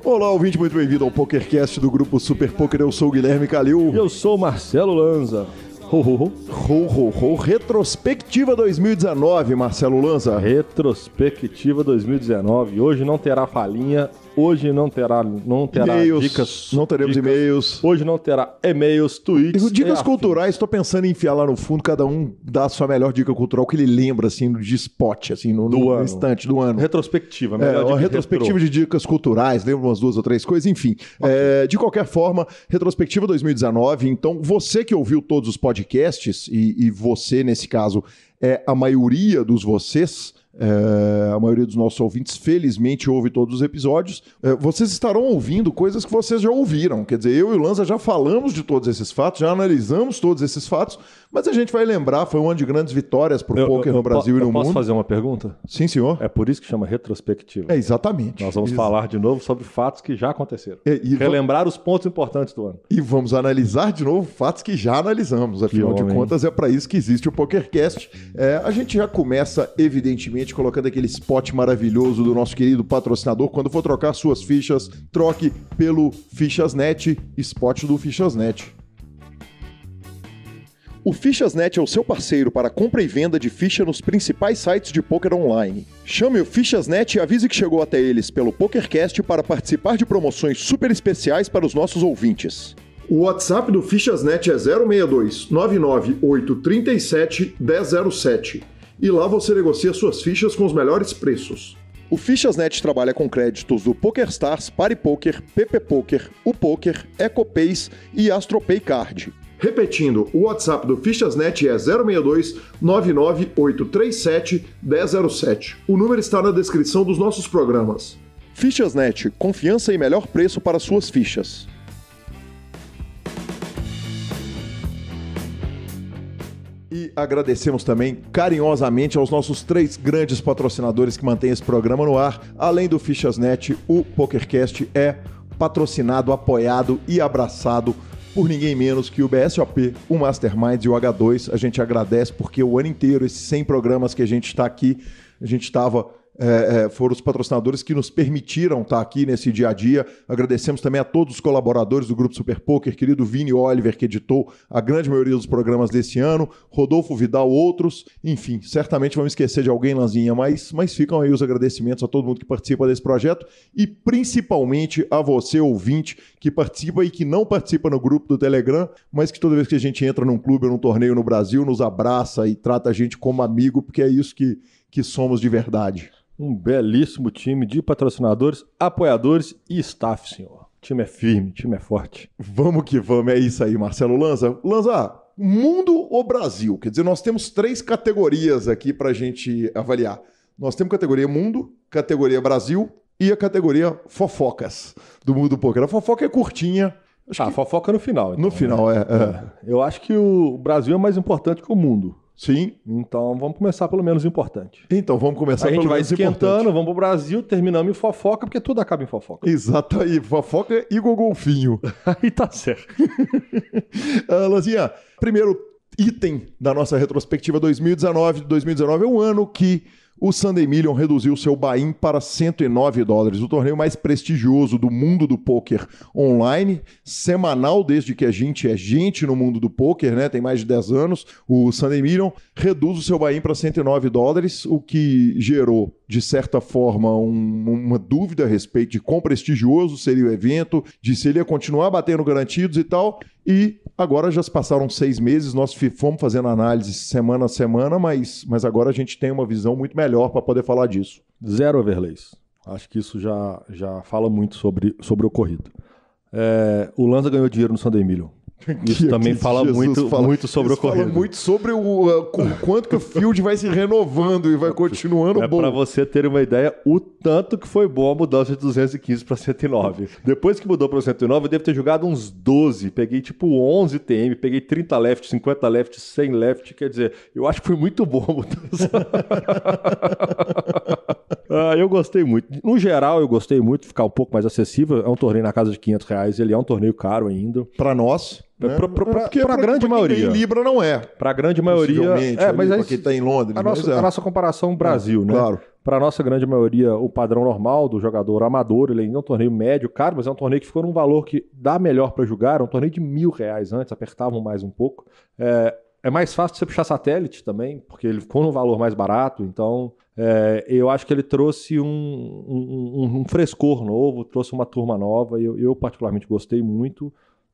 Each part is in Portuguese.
Olá, ouvinte, muito bem-vindo ao PokerCast do grupo Super Poker. Eu sou o Guilherme Calil. Eu sou o Marcelo Lanza. Retrospectiva 2019, Marcelo Lanza. Retrospectiva 2019. Hoje não terá falinha, hoje não terá e-mails, dicas. Não teremos e-mails. Hoje não terá e-mails, tweets. Dicas culturais, estou pensando em enfiar lá no fundo, cada um dá a sua melhor dica cultural que ele lembra, assim, de spot, assim, no instante do ano. Retrospectiva, uma retrospectiva de dicas culturais, lembra umas 2 ou 3 coisas, enfim. Okay. De qualquer forma, retrospectiva 2019, então você que ouviu todos os podcasts, e você, nesse caso, é a maioria dos vocês, a maioria dos nossos ouvintes, felizmente, ouve todos os episódios. Vocês estarão ouvindo coisas que vocês já ouviram. Quer dizer, eu e o Lanza já falamos de todos esses fatos, já analisamos todos esses fatos, mas a gente vai lembrar, foi um ano de grandes vitórias para o poker no Brasil e no mundo. Posso fazer uma pergunta? Sim, senhor. É por isso que chama retrospectiva. Exatamente. Nós vamos falar de novo sobre fatos que já aconteceram. Relembrar os pontos importantes do ano. E vamos analisar de novo fatos que já analisamos. Afinal de contas, é para isso que existe o PokerCast. A gente já começa, evidentemente, colocando aquele spot maravilhoso do nosso querido patrocinador. Quando for trocar suas fichas, troque pelo Fichas.net, spot do Fichas.net. O Fichas.net é o seu parceiro para compra e venda de ficha nos principais sites de poker online. Chame o Fichas.net e avise que chegou até eles pelo PokerCast para participar de promoções super especiais para os nossos ouvintes. O WhatsApp do Fichas.net é 062 99837 1007 e lá você negocia suas fichas com os melhores preços. O Fichas.net trabalha com créditos do PokerStars, PariPoker, PPPoker, UPoker, EcoPays e AstroPay Card. Repetindo, o WhatsApp do Fichas.net é 062 99837 1007. O número está na descrição dos nossos programas. Fichas.net, confiança e melhor preço para suas fichas. E agradecemos também carinhosamente aos nossos 3 grandes patrocinadores que mantêm esse programa no ar. Além do Fichas.net, o PokerCast é patrocinado, apoiado e abraçado por ninguém menos que o BSOP, o Mastermind e o H2. A gente agradece porque o ano inteiro, esses 100 programas que a gente está aqui, a gente estava... foram os patrocinadores que nos permitiram estar aqui nesse dia a dia. Agradecemos também a todos os colaboradores do Grupo Super Poker, querido Vini Oliver, que editou a grande maioria dos programas desse ano, Rodolfo Vidal, outros, enfim, certamente vamos esquecer de alguém, Lanzinha, mas ficam aí os agradecimentos a todo mundo que participa desse projeto e principalmente a você, ouvinte, que participa e que não participa no grupo do Telegram, mas que toda vez que a gente entra num clube ou num torneio no Brasil, nos abraça e trata a gente como amigo, porque é isso que somos de verdade. Um belíssimo time de patrocinadores, apoiadores e staff, senhor. O time é firme, o time é forte. Vamos que vamos, é isso aí, Marcelo Lanza. Lanza, mundo ou Brasil? Quer dizer, nós temos 3 categorias aqui pra gente avaliar. Nós temos categoria mundo, categoria Brasil e a categoria fofocas do mundo do poker. A fofoca é curtinha. Fofoca no final. Então, no final, Eu acho que o Brasil é mais importante que o mundo. Sim. Então vamos começar pelo menos importante. Então vamos começar pelo menos importante. A gente vai esquentando, vamos pro Brasil, terminamos em fofoca, porque tudo acaba em fofoca. Exato aí, fofoca e golfinho. Aí tá certo. Lanzinha, primeiro item da nossa retrospectiva 2019. 2019 é um ano que o Sunday Million reduziu seu buy-in para $109, o torneio mais prestigioso do mundo do poker online, semanal desde que a gente é gente no mundo do poker, né? Tem mais de 10 anos. O Sunday Million reduz o seu buy-in para $109, o que gerou, de certa forma, uma dúvida a respeito de quão prestigioso seria o evento, de se ele ia continuar batendo garantidos e tal. E agora já se passaram 6 meses, nós fomos fazendo análise semana a semana, mas agora a gente tem uma visão muito melhor para poder falar disso. 0 overlays. Acho que isso já fala muito sobre o ocorrido. O Lanza ganhou dinheiro no Sunday Million. Isso também fala muito sobre o ocorrido. Fala muito sobre o quanto que o field vai se renovando e vai continuando bom. Para você ter uma ideia, o tanto que foi bom a mudança de 215 para 109. Depois que mudou para 109, eu devo ter jogado uns 12. Peguei tipo 11 TM, peguei 30 left, 50 left, 100 left. Quer dizer, eu acho que foi muito bom a mudança. Eu gostei muito. No geral, eu gostei muito de ficar um pouco mais acessível. É um torneio na casa de R$500, ele é um torneio caro ainda. Para nós, né? Pra grande maioria. Em Libra não é. Pra grande maioria. Mas pra quem tá em Londres. A nossa comparação Brasil, né? Claro. Pra nossa grande maioria, o padrão normal do jogador amador, ele ainda é um torneio médio, caro, mas é um torneio que ficou num valor que dá melhor pra jogar. Era um torneio de R$1.000 antes, apertavam mais um pouco. É mais fácil você puxar satélite também, porque ele ficou num valor mais barato, então eu acho que ele trouxe um frescor novo, trouxe uma turma nova, e eu particularmente gostei muito.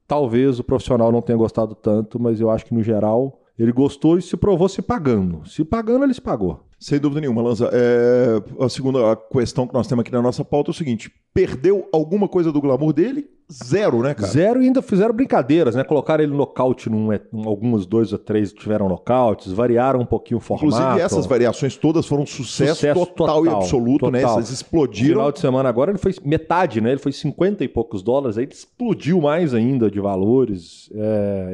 Talvez o profissional não tenha gostado tanto, mas eu acho que no geral ele gostou e se provou se pagando. Se pagando, ele se pagou. Sem dúvida nenhuma, Lanza. A segunda questão que nós temos aqui na nossa pauta é o seguinte: perdeu alguma coisa do glamour dele? Zero, né, cara? Zero, e ainda fizeram brincadeiras, né? Colocaram ele no nocaute, alguns 2 ou 3 tiveram nocautes, variaram um pouquinho o formato. Inclusive, essas variações todas foram sucesso total e absoluto, né? Essas explodiram. No final de semana agora ele foi metade, né? Ele foi 50 e poucos dólares, aí ele explodiu mais ainda de valores.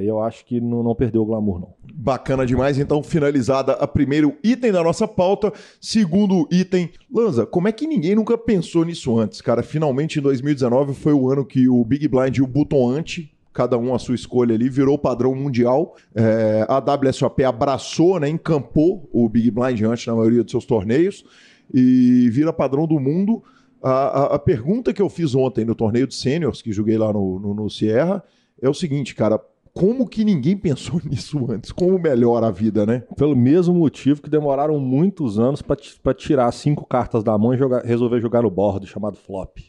Eu acho que não perdeu o glamour, não. Bacana demais. Então, finalizada a primeiro item da nossa pauta. Segundo item, Lanza, como é que ninguém nunca pensou nisso antes, cara? Finalmente, em 2019, foi o ano que o Big Blind e o Button Ante, cada um a sua escolha ali, virou padrão mundial. A WSOP abraçou, né, encampou o Big Blind Ante na maioria dos seus torneios e vira padrão do mundo. A pergunta que eu fiz ontem no torneio de seniors, que joguei lá no Sierra, é o seguinte, cara: como que ninguém pensou nisso antes? Como melhora a vida, né? Pelo mesmo motivo que demoraram muitos anos para tirar 5 cartas da mão e resolver jogar no board, chamado flop.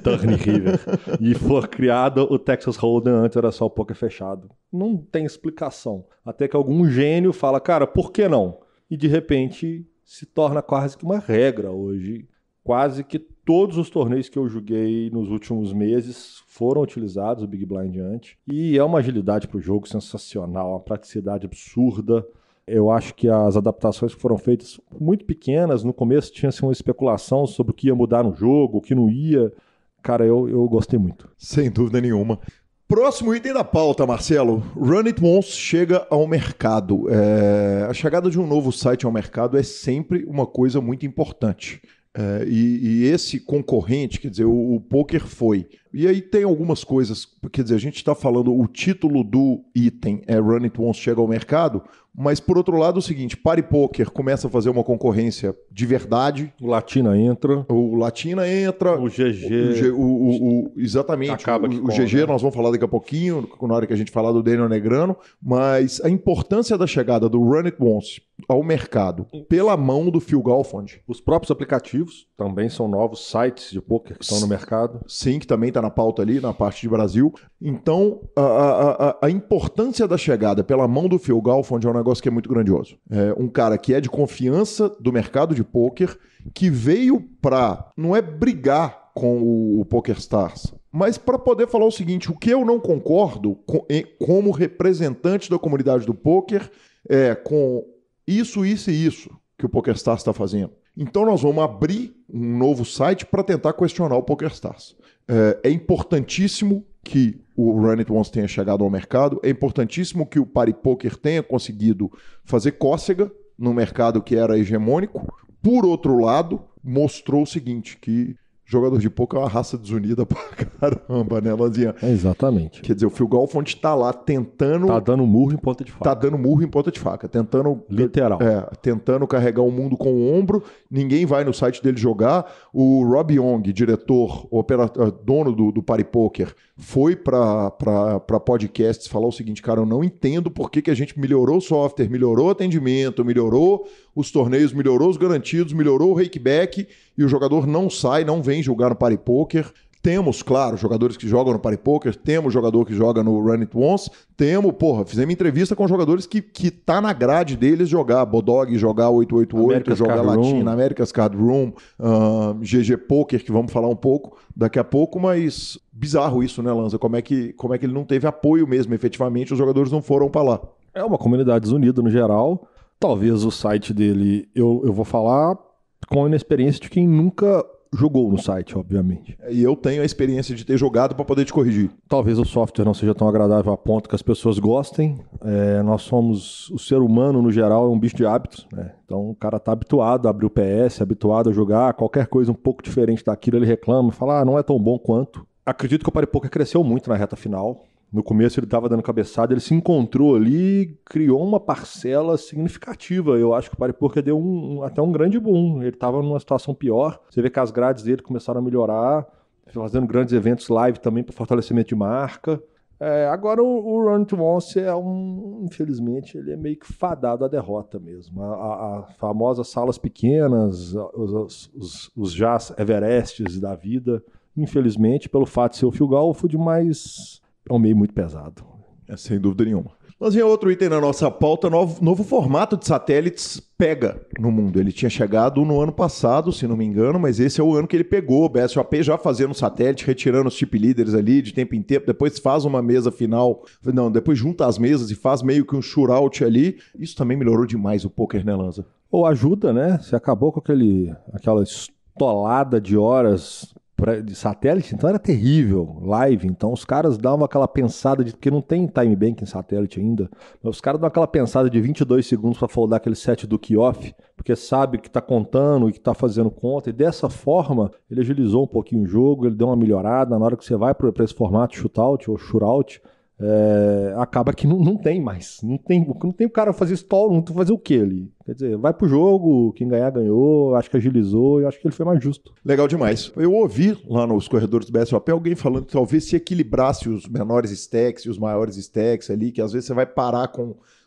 Turn River. E foi criado o Texas Hold'em, antes era só o poker fechado. Não tem explicação. Até que algum gênio fala, cara, por que não? E de repente se torna quase que uma regra hoje. Quase que todos os torneios que eu joguei nos últimos meses foram utilizados o Big Blind Ante. E é uma agilidade para o jogo sensacional, uma praticidade absurda. Eu acho que as adaptações que foram feitas muito pequenas. No começo tinha assim, uma especulação sobre o que ia mudar no jogo, o que não ia. Cara, eu gostei muito. Sem dúvida nenhuma. Próximo item da pauta, Marcelo. Run It Once chega ao mercado. A chegada de um novo site ao mercado é sempre uma coisa muito importante. E esse concorrente, quer dizer, o poker foi. E aí tem algumas coisas, quer dizer, a gente está falando, o título do item é Run It Once chega ao mercado, mas por outro lado é o seguinte: Party Poker começa a fazer uma concorrência de verdade. O Latina entra. O Latina entra. O GG. Exatamente. Acaba o GG, né? Nós vamos falar daqui a pouquinho, na hora que a gente falar do Daniel Negrano, mas a importância da chegada do Run It Once ao mercado pela mão do Phil Galfond. Os próprios aplicativos também são novos sites de poker que estão no mercado. Sim, que também está na pauta ali, na parte de Brasil. Então, a importância da chegada pela mão do Phil Galfond é um negócio que é muito grandioso. É um cara que é de confiança do mercado de poker, que veio para, não é brigar com o PokerStars, mas para poder falar o seguinte: o que eu não concordo como representante da comunidade do poker é com isso e isso que o PokerStars está fazendo. Então nós vamos abrir um novo site para tentar questionar o PokerStars. É importantíssimo que o Run It Once tenha chegado ao mercado, é importantíssimo que o Party Poker tenha conseguido fazer cócega no mercado que era hegemônico. Por outro lado, mostrou o seguinte, que jogador de poker é uma raça desunida pra caramba, né, Lanzinha? Exatamente. Quer dizer, o Phil Galfond tá lá tentando... Tá dando murro em ponta de faca. Tá dando murro em ponta de faca. Tentando... Literal. Tentando carregar o mundo com o ombro. Ninguém vai no site dele jogar. O Rob Young, diretor, dono do Party Poker, foi pra podcasts falar o seguinte: cara, eu não entendo por que a gente melhorou o software, melhorou o atendimento, melhorou os torneios, melhorou os garantidos, melhorou o rakeback, e o jogador não sai, não vem jogar no Party Poker. Temos, claro, jogadores que jogam no Party Poker, temos jogador que joga no Run It Once, fizemos entrevista com jogadores que tá na grade deles jogar Bodog, jogar 888, America's jogar Card Latina, Room. America's Card Room, GG Poker, que vamos falar um pouco daqui a pouco, mas bizarro isso, né, Lanza? Como é que ele não teve apoio mesmo, efetivamente, os jogadores não foram para lá. É uma comunidade desunida no geral. Talvez o site dele, eu vou falar com a inexperiência de quem nunca jogou no site, obviamente. E eu tenho a experiência de ter jogado para poder te corrigir. Talvez o software não seja tão agradável a ponto que as pessoas gostem. Nós somos... O ser humano, no geral, é um bicho de hábitos, né? Então, o cara tá habituado a abrir o PS, habituado a jogar. Qualquer coisa um pouco diferente daquilo, ele reclama, fala, não é tão bom quanto. Acredito que o Party Poker cresceu muito na reta final. No começo ele estava dando cabeçada, ele se encontrou ali, criou uma parcela significativa. Eu acho que o Party Poker deu até um grande boom. Ele estava numa situação pior. Você vê que as grades dele começaram a melhorar, fazendo grandes eventos live também para fortalecimento de marca. Agora o Run to Once infelizmente, ele é meio que fadado à derrota mesmo. A famosa salas pequenas, os Jazz Everests da vida, infelizmente, pelo fato de ser o Phil Galford, mas é um meio muito pesado. Sem dúvida nenhuma. Mas outro item na nossa pauta, novo formato de satélites pega no mundo. Ele tinha chegado no ano passado, se não me engano, mas esse é o ano que ele pegou. O BSOP já fazendo satélite, retirando os chip leaders ali de tempo em tempo, depois faz uma mesa final, depois junta as mesas e faz meio que um shootout ali. Isso também melhorou demais o poker, né, Lanza? Ou ajuda, né? Você acabou com aquela estolada de horas de satélite, então era terrível, live, então os caras davam aquela pensada porque não tem time bank em satélite ainda, mas os caras dão aquela pensada de 22 segundos para foldar aquele set do key-off, porque sabe que tá contando e que tá fazendo conta, e dessa forma ele agilizou um pouquinho o jogo, ele deu uma melhorada. Na hora que você vai para esse formato shootout ou shootout, acaba que não tem mais, não tem o cara fazer stall, não fazer o que ali, quer dizer, vai pro jogo, quem ganhar ganhou, acho que agilizou, eu acho que ele foi mais justo. Legal demais. Eu ouvi lá nos corredores do BSOP alguém falando que talvez se equilibrasse os menores stacks e os maiores stacks ali, que às vezes você vai parar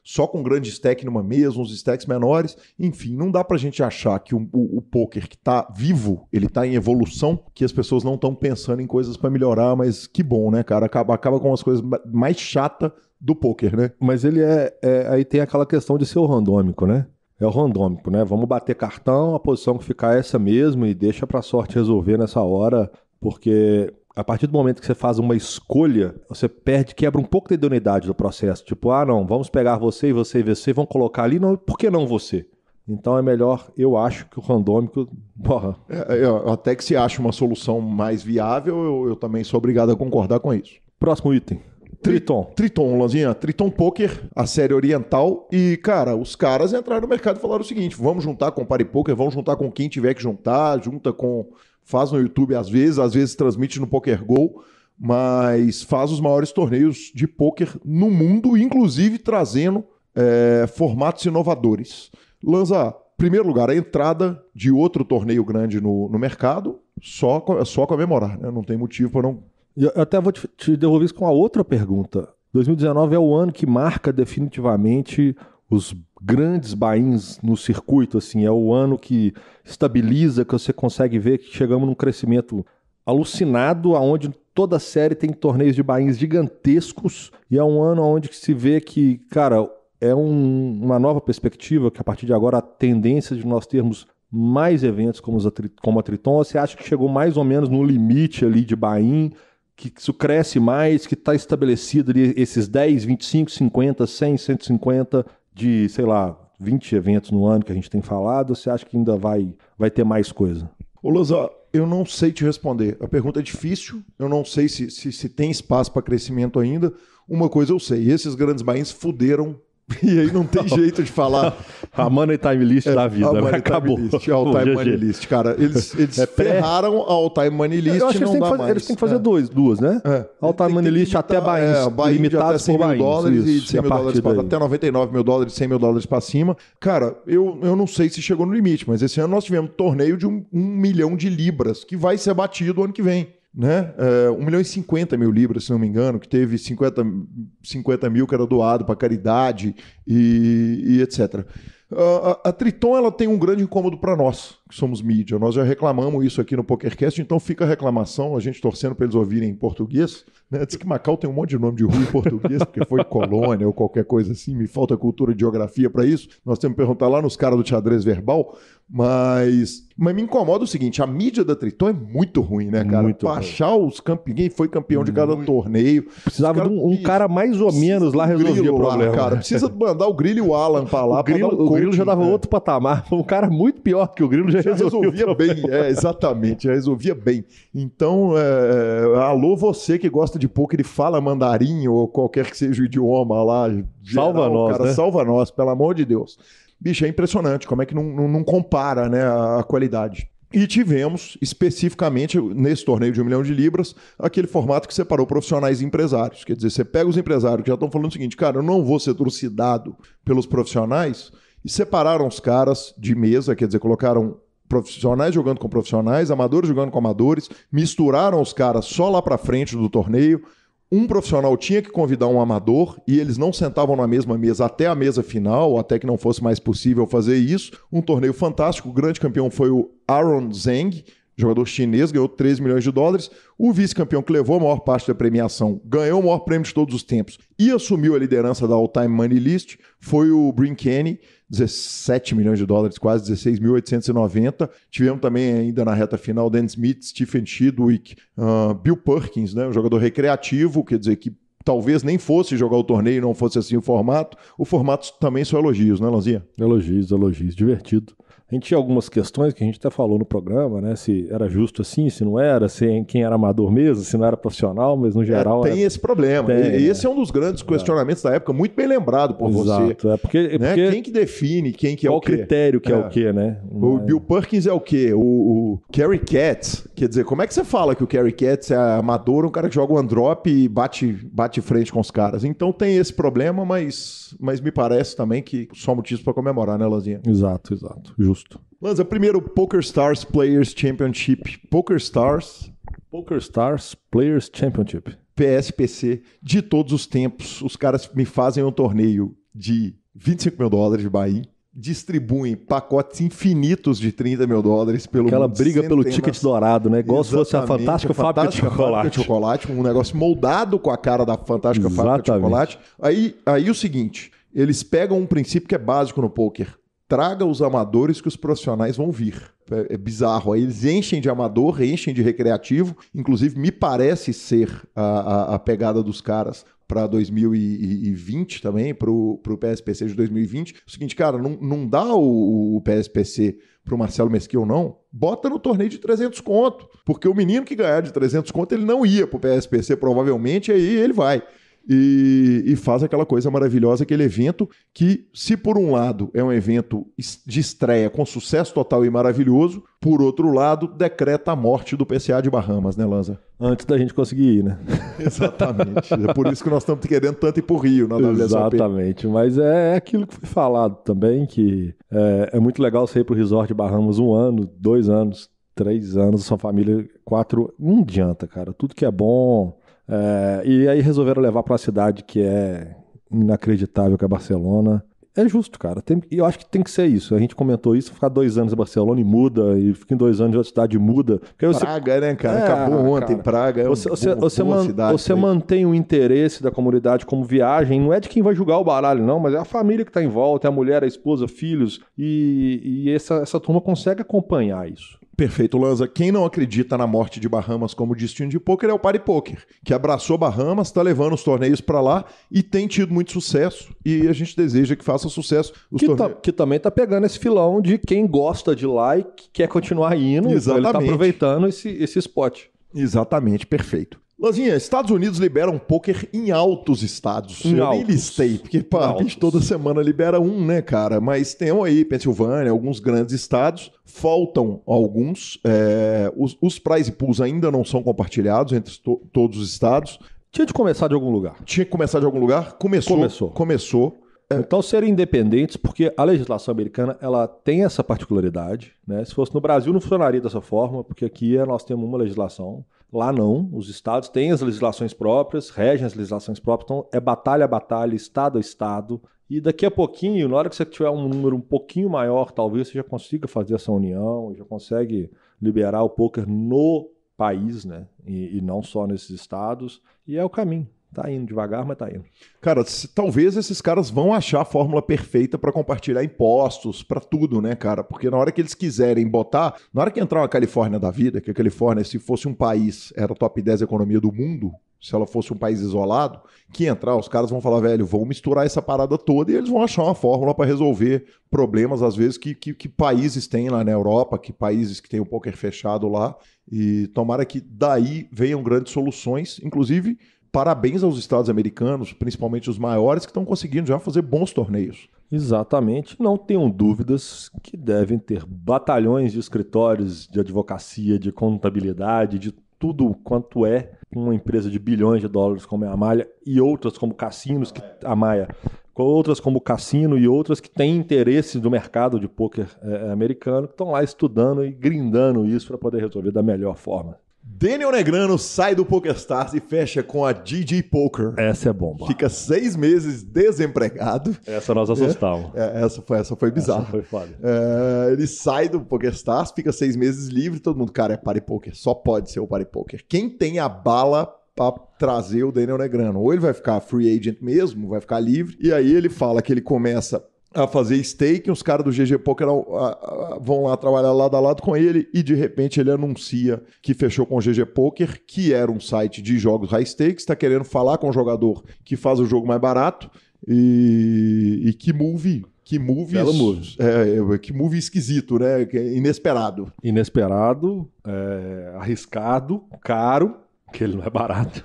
só com grande stack numa mesa, uns stacks menores. Enfim, não dá pra gente achar que o poker que tá vivo, ele tá em evolução, que as pessoas não estão pensando em coisas pra melhorar, mas que bom, né, cara? Acaba com as coisas mais chatas do poker, né? Mas ele aí tem aquela questão de ser o randômico, né? É o randômico, né? Vamos bater cartão, a posição que ficar é essa mesmo e deixa pra sorte resolver nessa hora, porque a partir do momento que você faz uma escolha, você quebra um pouco da idoneidade do processo. Tipo, não, vamos pegar você e você, vamos colocar ali, não, por que não você? Então é melhor, eu acho, que o randômico... Até que se ache uma solução mais viável, eu também sou obrigado a concordar com isso. Próximo item. Triton, Lanzinha. Triton Poker, a série oriental. E, cara, os caras entraram no mercado e falaram o seguinte, vamos juntar com o Party Poker, vamos juntar com quem tiver que juntar, faz no YouTube às vezes transmite no PokerGo, mas faz os maiores torneios de poker no mundo, inclusive trazendo formatos inovadores. Lanza, primeiro lugar, a entrada de outro torneio grande no mercado, só comemorar, né? Não tem motivo para não... Eu até vou te devolver isso com a outra pergunta. 2019 é o ano que marca definitivamente os grandes buy-ins no circuito, assim, é o ano que estabiliza, que você consegue ver que chegamos num crescimento alucinado, aonde toda a série tem torneios de buy-ins gigantescos, e é um ano onde se vê que, cara, é uma nova perspectiva, que a partir de agora a tendência de nós termos mais eventos como a Triton. Você acha que chegou mais ou menos no limite ali de buy-in, que isso cresce mais, que está estabelecido ali esses 10, 25, 50, 100, 150 de, sei lá, 20 eventos no ano que a gente tem falado? Você acha que ainda vai ter mais coisa? Ô, Lanza, eu não sei te responder. A pergunta é difícil, eu não sei se tem espaço para crescimento ainda. Uma coisa eu sei, esses grandes buy-ins fuderam. E aí não tem jeito de falar. A Money Time List da vida, né? Acabou. All Time Money List, cara. Eles ferraram a All Time Money List. Eu acho que eles têm que fazer duas, né? All Time Money List até buy-ins limitados por buy-ins. E de 100 mil dólares até 99 mil dólares, 100 mil dólares para cima. Cara, eu não sei se chegou no limite, mas esse ano nós tivemos um torneio de 1 milhão de libras, que vai ser batido ano que vem. Né? 1 milhão e 50 mil libras, se não me engano, que teve 50 mil que era doado para caridade e etc. A Triton, ela tem um grande incômodo para nós, que somos mídia. Nós já reclamamos isso aqui no PokerCast, então fica a reclamação, a gente torcendo para eles ouvirem em português. Né? Diz que Macau tem um monte de nome de rua em português, porque foi colônia ou qualquer coisa assim, me falta cultura de geografia para isso. Nós temos que perguntar lá nos caras do xadrez verbal, Mas me incomoda o seguinte, a mídia da Triton é muito ruim, né, cara? Muito pra achar os campeões, quem foi campeão de cada torneio. Precisava de um cara mais ou menos lá resolvia o problema. Cara, precisa mandar o Grilo e o Alan pra lá. O Grilo já dava outro patamar. Um cara muito pior que o Grilo já resolvia bem. Exatamente, já resolvia bem. Então, alô você que gosta de poker e fala mandarim ou qualquer que seja o idioma lá. Geral, salva nós, cara, né? Salva nós, pelo amor de Deus. Bicho, é impressionante como é que não compara, né, a qualidade. E tivemos, especificamente, nesse torneio de 1 milhão de libras, aquele formato que separou profissionais e empresários. Quer dizer, você pega os empresários que já estão falando o seguinte, cara, eu não vou ser trucidado pelos profissionais, e separaram os caras de mesa, quer dizer, colocaram profissionais jogando com profissionais, amadores jogando com amadores, misturaram os caras só lá pra frente do torneio. Um profissional tinha que convidar um amador e eles não sentavam na mesma mesa até a mesa final, até que não fosse mais possível fazer isso. Um torneio fantástico. O grande campeão foi o Aaron Zheng, jogador chinês, ganhou 13 milhões de dólares. O vice-campeão, que levou a maior parte da premiação, ganhou o maior prêmio de todos os tempos e assumiu a liderança da All-Time Money List, foi o Bryn Kenny, 17 milhões de dólares, quase 16.890. Tivemos também ainda na reta final Dan Smith, Stephen Chidwick, Bill Perkins, né, um jogador recreativo, quer dizer que talvez nem fosse jogar o torneio, não fosse assim o formato. O formato também são elogios, né, Lanzinha? Elogios, divertido. A gente tinha algumas questões que a gente até falou no programa, né? Se era justo assim, se não era, se quem era amador mesmo, se não era profissional, mas no geral... Tem esse problema. Esse é um dos grandes questionamentos da época, muito bem lembrado por você. Porque quem que define quem que é o quê? Qual critério que é o quê, né? O Bill Perkins é o quê? O Kerry Katz. Quer dizer, como é que você fala que o Kerry Katz é amador, um cara que joga one drop e bate frente com os caras? Então tem esse problema, mas me parece também que só motivos para comemorar, né, Lanzinha? Exato. Justo. Lanza, primeiro PokerStars Players Championship. PokerStars Players Championship. PSPC de todos os tempos. Os caras me fazem um torneio de 25 mil dólares de buy-in, distribuem pacotes infinitos de 30 mil dólares pelo Aquela briga pelo ticket dourado, né? Igual se fosse a Fantástica Fábrica de Chocolate. Um negócio moldado com a cara da Fantástica Fábrica de Chocolate. Aí o seguinte, eles pegam um princípio que é básico no poker. Traga os amadores que os profissionais vão vir. É bizarro. Aí eles enchem de amador, enchem de recreativo. Inclusive, me parece ser a pegada dos caras para 2020 também, para o PSPC de 2020. O seguinte, cara, não dá o PSPC para o Marcelo Mesquil, não. Bota no torneio de 300 conto. Porque o menino que ganhar de 300 conto, ele não ia para o PSPC, provavelmente, aí ele vai. E faz aquela coisa maravilhosa, aquele evento que, se por um lado é um evento de estreia com sucesso total e maravilhoso, por outro lado, decreta a morte do PCA de Bahamas, né, Lanza? Antes da gente conseguir ir, né? Exatamente. É por isso que nós estamos querendo tanto ir pro Rio na WSOP. Exatamente. Mas é aquilo que foi falado também, que é muito legal você ir pro Resort de Bahamas 1 ano, 2 anos, 3 anos, sua família, 4... Não adianta, cara. Tudo que é bom... e aí resolveram levar para uma cidade que é inacreditável, que é Barcelona. É justo, cara. E eu acho que tem que ser isso. A gente comentou isso, ficar 2 anos em Barcelona e muda, e fica em 2 anos em outra cidade e muda. Praga, né, cara? Acabou ontem, cara. Praga é você mantém o interesse da comunidade como viagem, não é de quem vai julgar o baralho, não, mas é a família que está em volta, é a mulher, a esposa, filhos, e essa turma consegue acompanhar isso. Perfeito, Lanza. Quem não acredita na morte de Bahamas como destino de pôquer é o Party Poker, que abraçou Bahamas, está levando os torneios para lá e tem tido muito sucesso. E a gente deseja que faça sucesso. Que também está pegando esse filão de quem gosta de lá e que quer continuar indo. Exatamente. Ele está aproveitando esse spot. Exatamente, perfeito. Lanzinha, Estados Unidos liberam poker em altos estados. Nem listei, porque bicho, toda semana libera um, né, cara? Mas tem aí Pensilvânia, alguns grandes estados. Faltam alguns. Os prize pools ainda não são compartilhados entre todos os estados. Tinha de começar de algum lugar. Tinha que começar de algum lugar? Começou. Então serem independentes, porque a legislação americana ela tem essa particularidade, né? Se fosse no Brasil não funcionaria dessa forma, porque aqui nós temos uma legislação, lá não, os estados têm as legislações próprias, regem as legislações próprias, então é batalha a batalha, estado a estado, e daqui a pouquinho, na hora que você tiver um número um pouquinho maior, talvez você já consiga fazer essa união, já consegue liberar o poker no país, né? E não só nesses estados, e é o caminho. Tá indo devagar, mas tá indo. Cara, talvez esses caras vão achar a fórmula perfeita para compartilhar impostos, para tudo, né, cara? Porque na hora que eles quiserem botar, na hora que entrar uma Califórnia da vida, que a Califórnia, se fosse um país, era top 10 economia do mundo, se ela fosse um país isolado, que entrar, os caras vão falar, velho, vão misturar essa parada toda e eles vão achar uma fórmula para resolver problemas, às vezes, que países têm lá na Europa, que países que têm o poker fechado lá, e tomara que daí venham grandes soluções, inclusive... Parabéns aos estados americanos, principalmente os maiores, que estão conseguindo já fazer bons torneios. Exatamente. Não tenham dúvidas que devem ter batalhões de escritórios de advocacia, de contabilidade, de tudo quanto é uma empresa de bilhões de dólares como é a Maia e outras como cassinos, outras como Cassino e outras que têm interesse do mercado de pôquer americano, que estão lá estudando e grindando isso para poder resolver da melhor forma. Daniel Negrano sai do PokerStars e fecha com a GG Poker. Essa é bomba. Fica 6 meses desempregado. Essa nós assustamos. Essa foi bizarra. Essa foi foda. Ele sai do PokerStars, fica 6 meses livre, todo mundo, cara, é Party Poker. Só pode ser o Party Poker. Quem tem a bala pra trazer o Daniel Negrano? Ou ele vai ficar free agent mesmo, vai ficar livre, e aí ele fala que ele começa... a fazer stake, os caras do GG Poker vão lá trabalhar lado a lado com ele e de repente ele anuncia que fechou com o GG Poker, que era um site de jogos high stakes, está querendo falar com o jogador que faz o jogo mais barato e que move que move esquisito, né? Inesperado. Inesperado, arriscado, caro, que ele não é barato,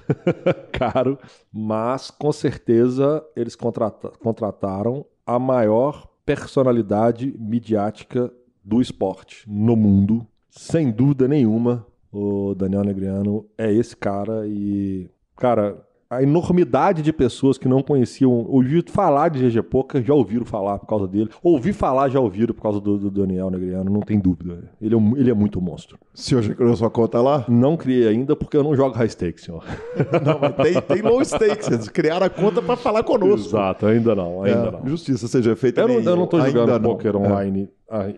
caro, mas com certeza eles contrataram a maior personalidade midiática do esporte no mundo. Sem dúvida nenhuma, o Daniel Negreanu é esse cara e, cara, a enormidade de pessoas que não conheciam, ouviram falar de GG Poker, já ouviram falar por causa dele. Ouvi falar, já ouviram por causa do Daniel Negreanu, não tem dúvida. Ele é muito monstro. O senhor já criou sua conta lá? Não criei ainda porque eu não jogo high stakes, senhor. Não, mas tem low stakes. Eles criaram a conta para falar conosco. Exato, ainda não. Justiça seja feita. Eu não tô jogando poker online.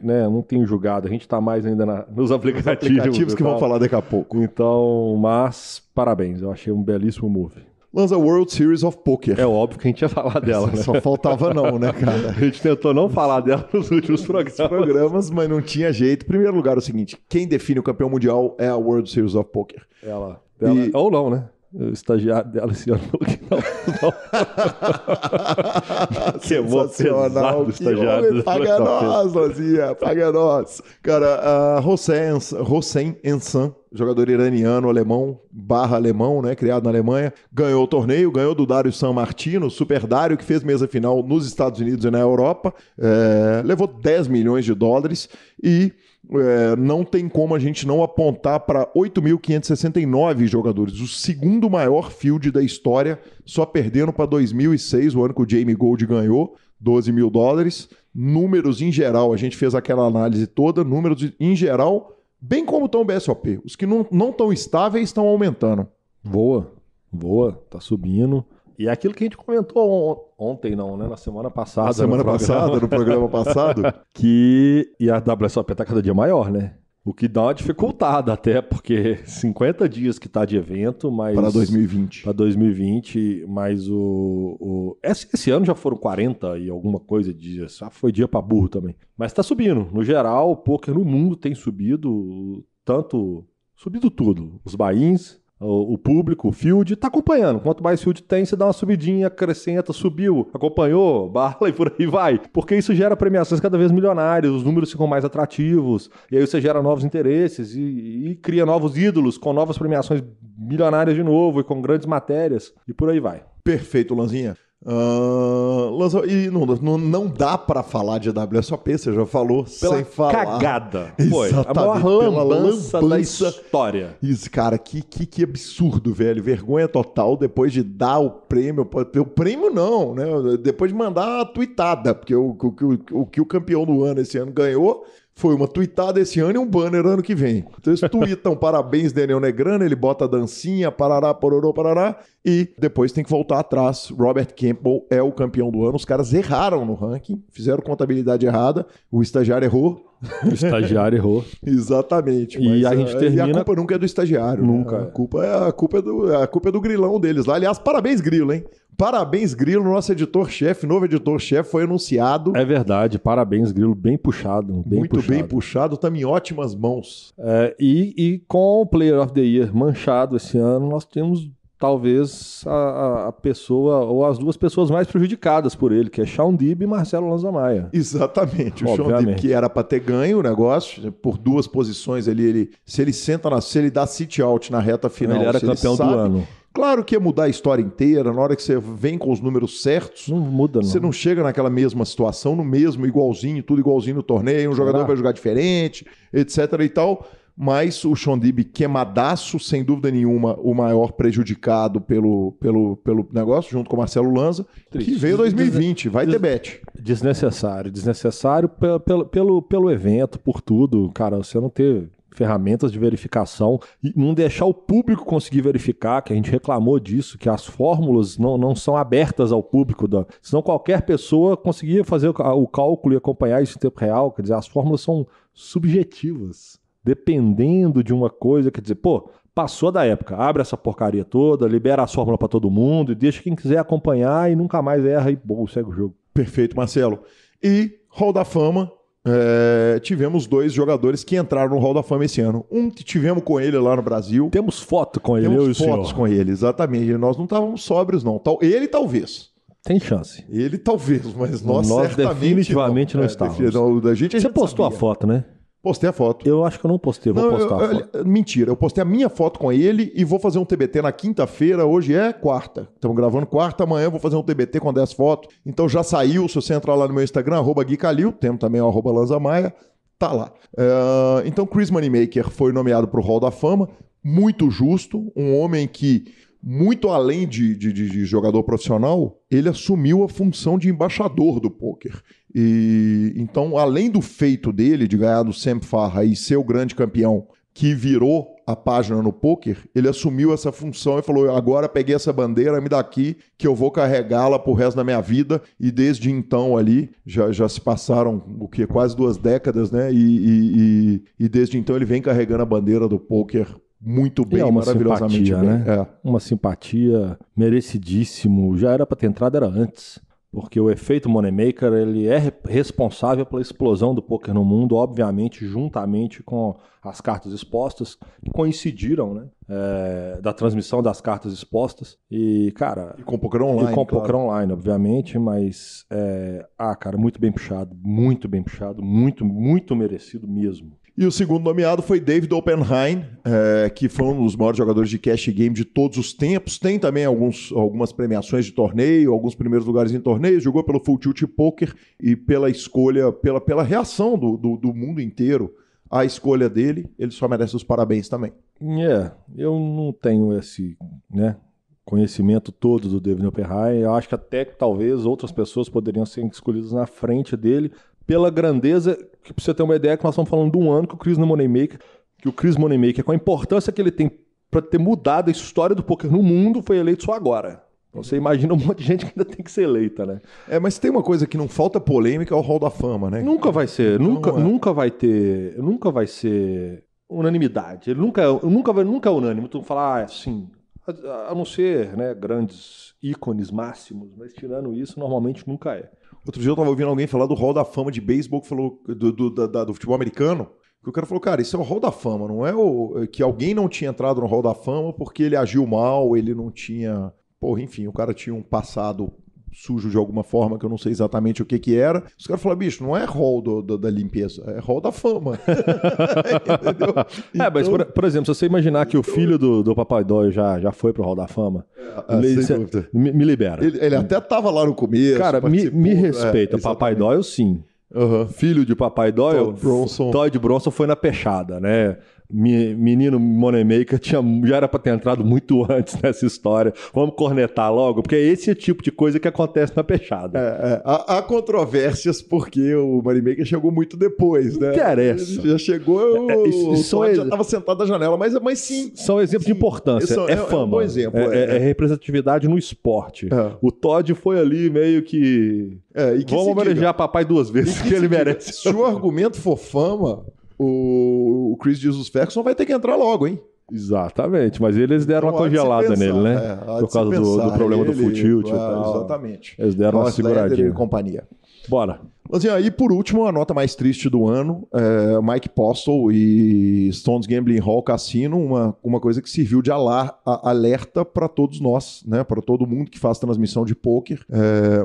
Né, não tenho jogado, a gente tá mais ainda nos aplicativos que vão falar daqui a pouco. Então, mas parabéns, eu achei um belíssimo move. Lança World Series of Poker. É óbvio que a gente ia falar dela, né? Só faltava não, né, cara? A gente tentou não falar dela nos últimos programas. Mas não tinha jeito. Em primeiro lugar, é o seguinte, quem define o campeão mundial é a World Series of Poker. Ela ou não, né? O estagiário dela esse ano não. Queimou pesado o estagiário. Paga nós, Lozinha, paga nós. Cara, Hossein Ensan, jogador iraniano, alemão, né, criado na Alemanha, ganhou o torneio, ganhou do Dário San Martino, Super Dário, que fez mesa final nos Estados Unidos e na Europa, levou 10 milhões de dólares e não tem como a gente não apontar para 8.569 jogadores, o segundo maior field da história, só perdendo para 2006, o ano que o Jamie Gold ganhou, 12 mil dólares. Números em geral, a gente fez aquela análise toda, números em geral, bem como estão o BSOP. Os que não estão estáveis estão aumentando. Boa, tá subindo. E é aquilo que a gente comentou ontem, não, né? Na semana passada. No programa passado. E a WSOP tá cada dia maior, né? O que dá uma dificultada até, porque 50 dias que tá de evento, mas... Para 2020. Para 2020, mas esse ano já foram 40 e alguma coisa de dias. Já foi dia para burro também. Mas tá subindo. No geral, o poker no mundo tem subido, subido tudo. Os buy-ins, o público, o field, tá acompanhando. Quanto mais field tem, você dá uma subidinha, acrescenta, subiu, acompanhou, bala e por aí vai. Porque isso gera premiações cada vez milionárias, os números ficam mais atrativos, e aí você gera novos interesses e cria novos ídolos com novas premiações milionárias de novo e com grandes matérias, e por aí vai. Perfeito, Lanzinha. E não dá pra falar de WSOP, você já falou, pela sem falar. Cagada. Foi a maior lambança da história. Isso, cara, que absurdo, velho. Vergonha total depois de dar o prêmio. O prêmio não, né? Depois de mandar a tuitada, porque o que o campeão do ano esse ano ganhou Foi uma tweetada esse ano e um banner ano que vem. Então eles tweetam parabéns Daniel Negreanu, ele bota a dancinha, parará, pororô, parará, e depois tem que voltar atrás. Robert Campbell é o campeão do ano. Os caras erraram no ranking, fizeram contabilidade errada, o estagiário errou. O estagiário errou. Exatamente. E a gente termina... E a culpa nunca é do estagiário. Nunca. Né? A culpa é do grilão deles lá. Aliás, parabéns, Grilo, hein? Parabéns, Grilo, nosso editor-chefe, novo editor-chefe, foi anunciado. É verdade, parabéns, Grilo, bem puxado. Muito bem puxado, estamos em ótimas mãos. E com o Player of the Year manchado esse ano, nós temos talvez a pessoa, ou as duas pessoas mais prejudicadas por ele, que é Shaun Deeb e Marcelo Lanza Maia. Exatamente, o Shaun Deeb, que era para ter ganho o negócio, por duas posições ali, se ele dá sit-out na reta final, ele era campeão do ano. Claro que ia mudar a história inteira, na hora que você vem com os números certos, não muda, não. Você não chega naquela mesma situação, no mesmo, igualzinho, tudo igualzinho no torneio, um jogador vai jogar diferente, etc e tal, mas o Shaun Deeb queimadaço, sem dúvida nenhuma, o maior prejudicado pelo negócio, junto com o Marcelo Lanza, que veio 2020, vai ter bet. Desnecessário pelo evento, por tudo, cara, você não ter ferramentas de verificação e não deixar o público conseguir verificar, que a gente reclamou disso, que as fórmulas não são abertas ao público, senão qualquer pessoa conseguia fazer o cálculo e acompanhar isso em tempo real, quer dizer, as fórmulas são subjetivas, dependendo de uma coisa, quer dizer, passou da época, abre essa porcaria toda, libera a fórmula para todo mundo e deixa quem quiser acompanhar e nunca mais erra e segue o jogo. Perfeito, Marcelo. E Hall da Fama, tivemos dois jogadores que entraram no Hall da Fama esse ano. Tivemos com ele lá no Brasil. Temos foto com ele, Temos fotos com ele, exatamente. Nós não estávamos sóbrios, não. Ele talvez. Tem chance. Ele talvez, mas nós certamente definitivamente não estávamos. Você postou sabia. A foto, né? Postei a foto. Eu acho que eu não postei, vou postar a foto. Mentira, eu postei a minha foto com ele e vou fazer um TBT na quinta-feira, hoje é quarta. Estamos gravando quarta, amanhã eu vou fazer um TBT com 10 fotos. Então já saiu, se você entrar lá no meu Instagram, @GuiCalil, temos também o @LanzaMaia, tá lá. Então Chris Moneymaker foi nomeado para o Hall da Fama, muito justo, um homem que, muito além de jogador profissional, ele assumiu a função de embaixador do pôquer. E então, além do feito dele de ganhar do Sam Farha e ser o grande campeão que virou a página no pôquer, ele assumiu essa função e falou: agora peguei essa bandeira, me dá aqui que eu vou carregá-la pro resto da minha vida. E desde então ali, já se passaram quase 2 décadas, né? E desde então ele vem carregando a bandeira do pôquer muito bem, maravilhosamente simpatia, bem. Né? Uma simpatia merecidíssimo. Já era para ter entrado, era antes. Porque o efeito Moneymaker, ele é responsável pela explosão do poker no mundo, obviamente, juntamente com as cartas expostas, que coincidiram, né? Da transmissão das cartas expostas. E, cara... E com o poker online, E com o poker online, obviamente, mas... cara, muito bem puxado, muito merecido mesmo. E o segundo nomeado foi David Oppenheim, que foi um dos maiores jogadores de cash game de todos os tempos. Tem também algumas premiações de torneio, alguns primeiros lugares em torneios. Jogou pelo Full Tilt Poker e pela escolha, pela reação do mundo inteiro à escolha dele, ele só merece os parabéns também. Eu não tenho esse conhecimento todo do David Oppenheim. Eu acho que até talvez outras pessoas poderiam ser escolhidas na frente dele, pela grandeza, que pra você ter uma ideia, que nós estamos falando de um ano que o Chris Moneymaker, com a importância que ele tem para ter mudado a história do poker no mundo, foi eleito só agora. Então você imagina um monte de gente que ainda tem que ser eleita, né? Mas tem uma coisa que não falta polêmica, é o Hall da Fama, né? Nunca vai ser, nunca vai ser unanimidade. Ele nunca é unânime. Tu falar assim, a não ser, né, grandes ícones máximos, mas tirando isso, normalmente nunca é. Outro dia eu tava ouvindo alguém falar do Hall da Fama de beisebol, que falou do futebol americano, que o cara falou, cara, isso é o Hall da Fama, não é que alguém não tinha entrado no Hall da Fama porque ele agiu mal, ele não tinha... enfim, o cara tinha um passado sujo de alguma forma, que eu não sei exatamente o que era. Os caras falaram, bicho, não é Hall da limpeza, é Hall da Fama. Entendeu? Mas por exemplo, se você imaginar que o filho do Papai Doyle já foi pro Hall da Fama, me libera. Ele até tava lá no começo. Cara, me respeita. Papai Doyle, sim. Uhum. Filho de Papai Doyle, Todd Bronson foi na peixada, né? menino Moneymaker já era pra ter entrado muito antes nessa história. Vamos cornetar logo, porque esse é o tipo de coisa que acontece na peixada. Há controvérsias porque o Moneymaker chegou muito depois, né? Interessa. Ele já chegou, o Todd já estava sentado na janela, mas sim. São exemplos de importância, é fama. É um bom exemplo. É representatividade no esporte. O Todd foi ali meio que... vamos manejar papai 2 vezes, que ele merece. Se o argumento for fama, o Chris Jesus Ferguson vai ter que entrar logo, hein? Exatamente, mas eles deram uma congelada nele, né? Por causa do problema do full tilt e tal. Exatamente. Eles deram uma seguradinha. E companhia. Bora. Mas e aí, por último, a nota mais triste do ano, Mike Postle e Stones Gambling Hall Cassino, uma coisa que serviu de alerta para todos nós, né? Para todo mundo que faz transmissão de pôquer.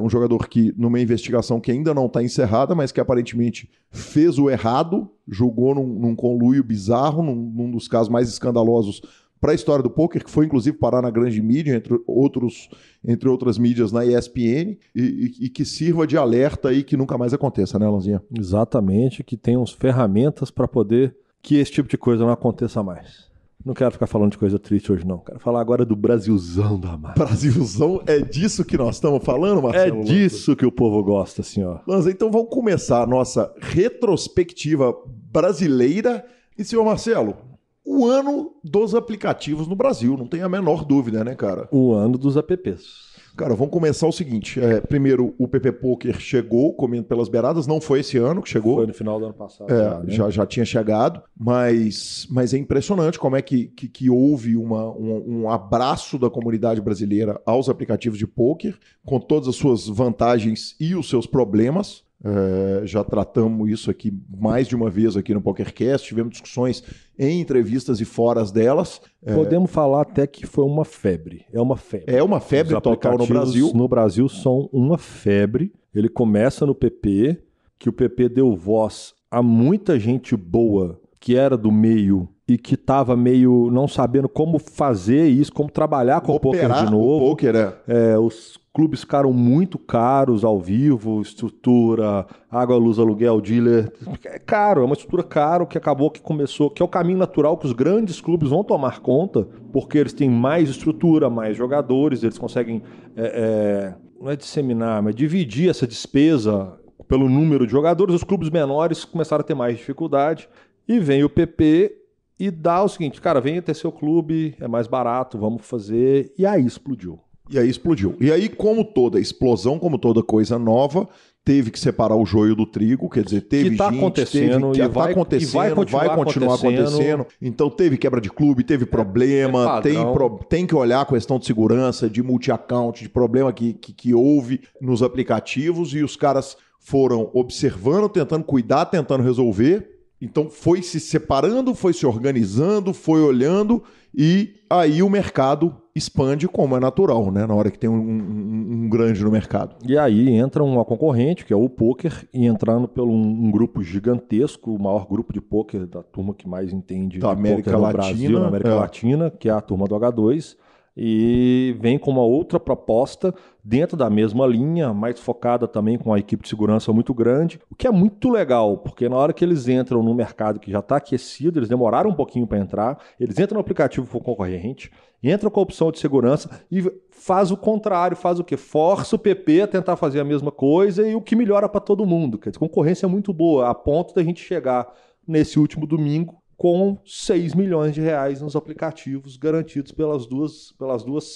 Um jogador que, numa investigação que ainda não está encerrada, mas que aparentemente fez o errado, jogou num conluio bizarro, num dos casos mais escandalosos para a história do pôquer, que foi inclusive parar na grande mídia, entre outras mídias na ESPN, e que sirva de alerta aí que nunca mais aconteça, né, Lanzinha? Exatamente, que tenham ferramentas para poder que esse tipo de coisa não aconteça mais. Não quero ficar falando de coisa triste hoje, não. Quero falar agora do Brasilzão da massa. Brasilzão, é disso que nós estamos falando, Marcelo? É disso que o povo gosta, senhor. Lanza, então vamos começar a nossa retrospectiva brasileira. E, senhor Marcelo, o ano dos aplicativos no Brasil, não tem a menor dúvida, né, cara? O ano dos apps. Cara, vamos começar o seguinte. Primeiro, o PP Poker chegou comendo pelas beiradas. Não foi esse ano que chegou. Foi no final do ano passado. Já tinha chegado. Mas é impressionante como é que houve um abraço da comunidade brasileira aos aplicativos de poker, com todas as suas vantagens e os seus problemas. Já tratamos isso aqui mais de uma vez aqui no PokerCast, tivemos discussões em entrevistas e foras delas. Podemos falar até que foi uma febre. É uma febre. É uma febre total no Brasil. No Brasil são uma febre. Ele começa no PP, que o PP deu voz a muita gente boa que era do meio e que estava meio não sabendo como fazer isso, como trabalhar com o poker de novo. O poker, os clubes ficaram muito caros ao vivo, estrutura, água, luz, aluguel, dealer. É caro, é uma estrutura cara que acabou que começou, que é o caminho natural que os grandes clubes vão tomar conta, porque eles têm mais estrutura, mais jogadores, eles conseguem, não é disseminar, mas dividir essa despesa pelo número de jogadores. Os clubes menores começaram a ter mais dificuldade. E vem o PP e dá o seguinte, cara, venha ter seu clube, é mais barato, vamos fazer. E aí explodiu. E aí, como toda explosão, como toda coisa nova, teve que separar o joio do trigo, quer dizer, teve que acontecendo, vai continuar acontecendo. Então teve quebra de clube, teve problema, tem que olhar a questão de segurança, de multi-account, de problema que houve nos aplicativos, e os caras foram observando, tentando cuidar, tentando resolver. Então foi se separando, foi se organizando, foi olhando, e aí o mercado expande como é natural, né? Na hora que tem um grande no mercado. E aí entra uma concorrente, que é o poker, e entrando por um grupo gigantesco, o maior grupo de poker da turma que mais entende da América no Latina, Brasil, na América Latina, que é a turma do H2. E vem com uma outra proposta dentro da mesma linha, mais focada também com uma equipe de segurança muito grande, o que é muito legal, porque na hora que eles entram no mercado que já está aquecido, eles demoraram um pouquinho para entrar, eles entram no aplicativo concorrente, entram com a opção de segurança e faz o contrário, faz o quê? Força o PP a tentar fazer a mesma coisa, e o que melhora para todo mundo. Quer dizer, a concorrência é muito boa, a ponto da gente chegar nesse último domingo com 6 milhões de reais nos aplicativos garantidos pelas duas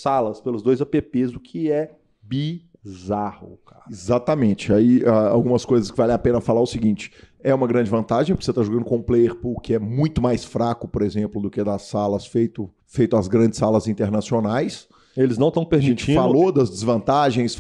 salas, pelos 2 apps, o que é bizarro, cara. Exatamente. Aí algumas coisas que vale a pena falar é o seguinte: é uma grande vantagem, porque você está jogando com um player pool que é muito mais fraco, por exemplo, do que das salas feito as grandes salas internacionais. Eles não estão permitindo. A gente falou das desvantagens,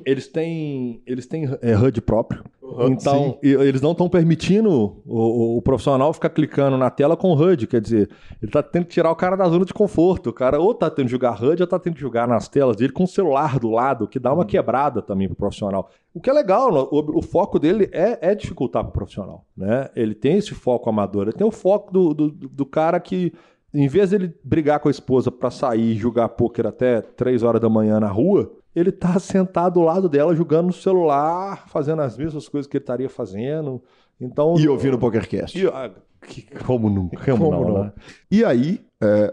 Eles têm HUD próprio. Então, sim. Eles não estão permitindo o profissional ficar clicando na tela com HUD. Quer dizer, ele está tendo que tirar o cara da zona de conforto. O cara ou está tendo que jogar HUD ou está tendo que jogar nas telas dele com o celular do lado, que dá uma quebrada também para o profissional. O que é legal, o foco dele é dificultar para o profissional, né? Ele tem esse foco amador, ele tem o foco do cara que, em vez de ele brigar com a esposa para sair e jogar pôquer até 3 horas da manhã na rua, ele tá sentado do lado dela jogando no celular, fazendo as mesmas coisas que ele estaria fazendo. Então, E ouvindo o PokerCast. Como nunca? Como não, né? E aí,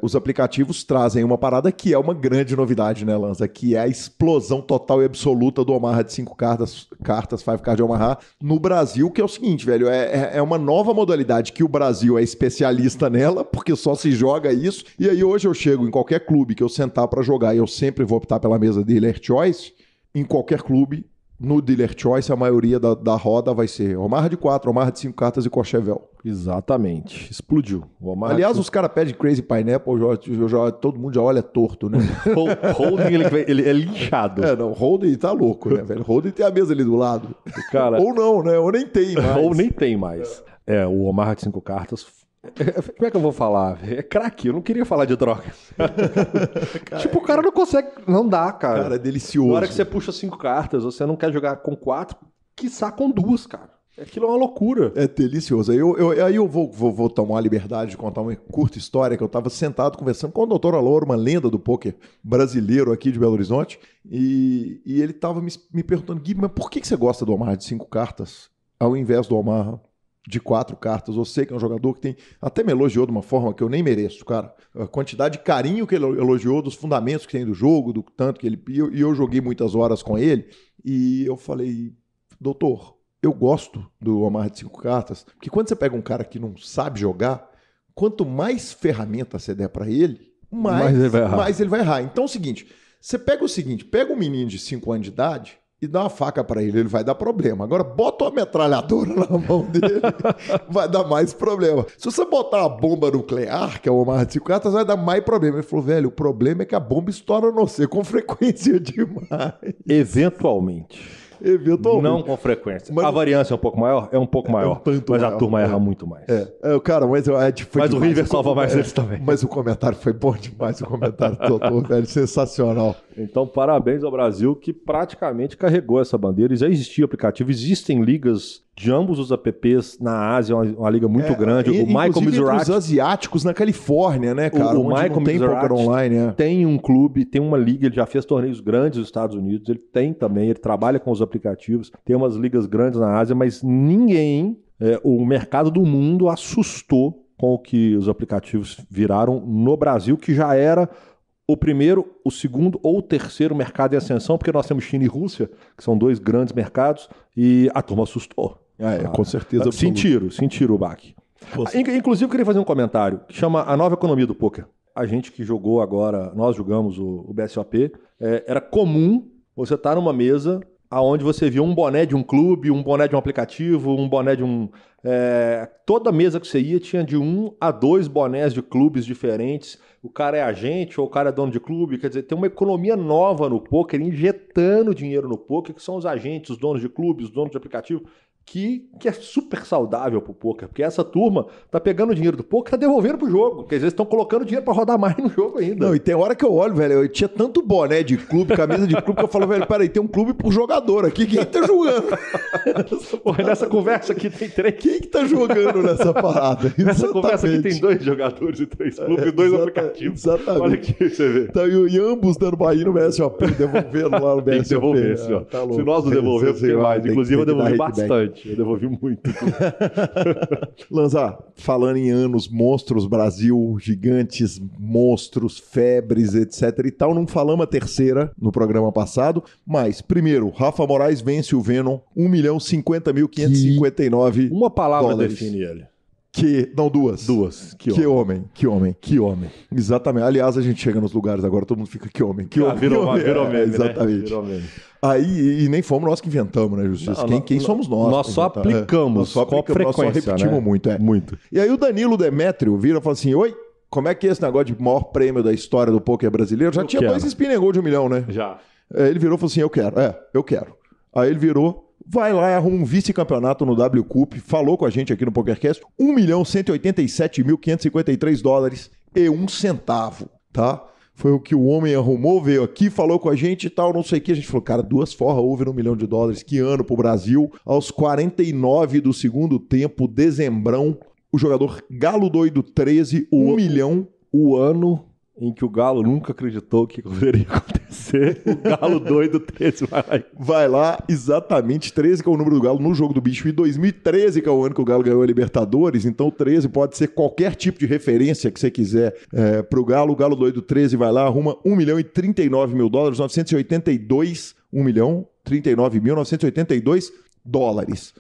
os aplicativos trazem uma parada que é uma grande novidade, né, Lanza? Que é a explosão total e absoluta do Omaha de 5 cartas, 5 card de Omaha no Brasil, que é o seguinte, velho, é uma nova modalidade que o Brasil é especialista nela, porque só se joga isso. E aí hoje eu chego em qualquer clube que eu sentar pra jogar e eu sempre vou optar pela mesa Dealer Choice, em qualquer clube, no Dealer Choice, a maioria da roda vai ser Omaha de 4, Omaha de 5 cartas e Courchevel. Exatamente. Explodiu. Aliás, os caras pedem Crazy Pineapple, todo mundo já olha torto, né? Holding, ele é linchado. Não, Holding tá louco, né, velho? Holding tem a mesa ali do lado. Cara, ou não, né? Ou nem tem mais. Ou nem tem mais. O Omaha de 5 cartas... Como é que eu vou falar? É craque, eu não queria falar de droga. Tipo, o cara não consegue... Não dá, cara. Cara, é delicioso. Na hora que você puxa 5 cartas, você não quer jogar com 4, quiçá com 2, cara. Aquilo é uma loucura. É delicioso. Aí eu vou tomar a liberdade de contar uma curta história, que eu estava sentado conversando com o Dr. Aloro, uma lenda do pôquer brasileiro aqui de Belo Horizonte, e ele estava me perguntando, Gui, mas por que você gosta do Omaha de 5 cartas ao invés do Omaha de 4 cartas? Eu sei que é um jogador que tem... Até me elogiou de uma forma que eu nem mereço, cara. A quantidade de carinho que ele elogiou, dos fundamentos que tem do jogo, do tanto que ele... E eu joguei muitas horas com ele, e eu falei, doutor... Eu gosto do Omaha de 5 cartas, porque quando você pega um cara que não sabe jogar, quanto mais ferramenta você der pra ele, mais ele vai errar. Então é o seguinte, você pega um menino de 5 anos de idade e dá uma faca pra ele vai dar problema. Agora bota uma metralhadora na mão dele, vai dar mais problema. Se você botar uma bomba nuclear, que é o Omaha de 5 cartas, vai dar mais problema. Ele falou, velho, o problema é que a bomba estoura no você com frequência demais. Eventualmente. Não com frequência. Mas a variância é um pouco maior? É um pouco maior. Mas maior, a turma erra muito mais. Cara, mas o River salva mais eles também. Mas o comentário foi bom demais, o comentário do doutor, velho, sensacional. Então, parabéns ao Brasil, que praticamente carregou essa bandeira. E já existia aplicativo, existem ligas de ambos os apps na Ásia, uma liga muito grande. O Michael Mizrachi, os asiáticos na Califórnia, né, cara? O Michael tem poker online, tem um clube, tem uma liga, ele já fez torneios grandes nos Estados Unidos, ele tem também, ele trabalha com os aplicativos, tem umas ligas grandes na Ásia, mas ninguém, o mercado do mundo assustou com o que os aplicativos viraram no Brasil, que já era o primeiro, o segundo ou o terceiro mercado em ascensão, porque nós temos China e Rússia, que são 2 grandes mercados, e a turma assustou. Com certeza. Sentiram o baque. Inclusive, eu queria fazer um comentário que chama A Nova Economia do Poker. A gente que jogou agora, nós jogamos o BSOP, era comum você estar numa mesa onde você via um boné de um clube, um boné de um aplicativo, um boné de um... toda mesa que você ia tinha de 1 a 2 bonés de clubes diferentes. O cara é agente ou o cara é dono de clube. Quer dizer, tem uma economia nova no poker, injetando dinheiro no poker, que são os agentes, os donos de clubes, os donos de aplicativo, que é super saudável pro poker, porque essa turma tá pegando o dinheiro do poker e tá devolvendo pro jogo, porque às vezes estão colocando dinheiro pra rodar mais no jogo ainda. Não, e tem hora que eu olho, velho, eu tinha tanto boné de clube, camisa de clube, que eu falo, velho, peraí, tem um clube por jogador aqui, quem tá jogando? Nessa conversa aqui tem 3. Quem que tá jogando nessa parada? Nessa conversa aqui tem 2 jogadores e 3 clubes e 2 aplicativos. Exatamente. Olha aqui, você vê. Então, e ambos dando Bahia no BSOP, devolvendo lá no BSOP. Tem que devolver, senhor. Tá louco. Se nós não devolvermos, tem mais. Inclusive, eu devolvi bastante. Eu devolvi muito. Lanza, falando em anos, monstros, Brasil, gigantes, monstros, febres, etc e tal, não falamos a terceira no programa passado, mas, primeiro, Rafa Moraes vence o Venom, 1.050.559 Uma palavra dólares. Define ele. Não, duas. Que homem. Exatamente. Aliás, a gente chega nos lugares agora, todo mundo fica que homem. Virou meme, exatamente. Né? Virou meme. Aí, e nem fomos nós que inventamos, né, Justiça? Quem somos nós? Nós só aplicamos com frequência, nós só repetimos, né? Muito. E aí o Danilo Demétrio vira e fala assim, oi, como é que é esse negócio de maior prêmio da história do poker brasileiro? Já tinha 2 spin and gold de 1 milhão, né? Já. Ele virou e falou assim, eu quero. Aí ele virou, vai lá e arruma um vice-campeonato no W Cup, falou com a gente aqui no PokerCast, 1.187.553 dólares e 1 centavo, tá? Foi o que o homem arrumou, veio aqui, falou com a gente e tal, não sei o que. A gente falou, cara, 2 forras over $1 milhão. Que ano pro Brasil. Aos 49 do segundo tempo, dezembrão, o jogador Galo Doido 13, 1 milhão. O ano em que o Galo nunca acreditou que poderia acontecer. ser o Galo doido 13 vai lá. Vai lá, exatamente, 13 que é o número do Galo no jogo do bicho, e 2013 que é o ano que o Galo ganhou a Libertadores, então 13 pode ser qualquer tipo de referência que você quiser pro Galo. O Galo doido 13 vai lá, arruma $1.039.000, 982, $1.039.982.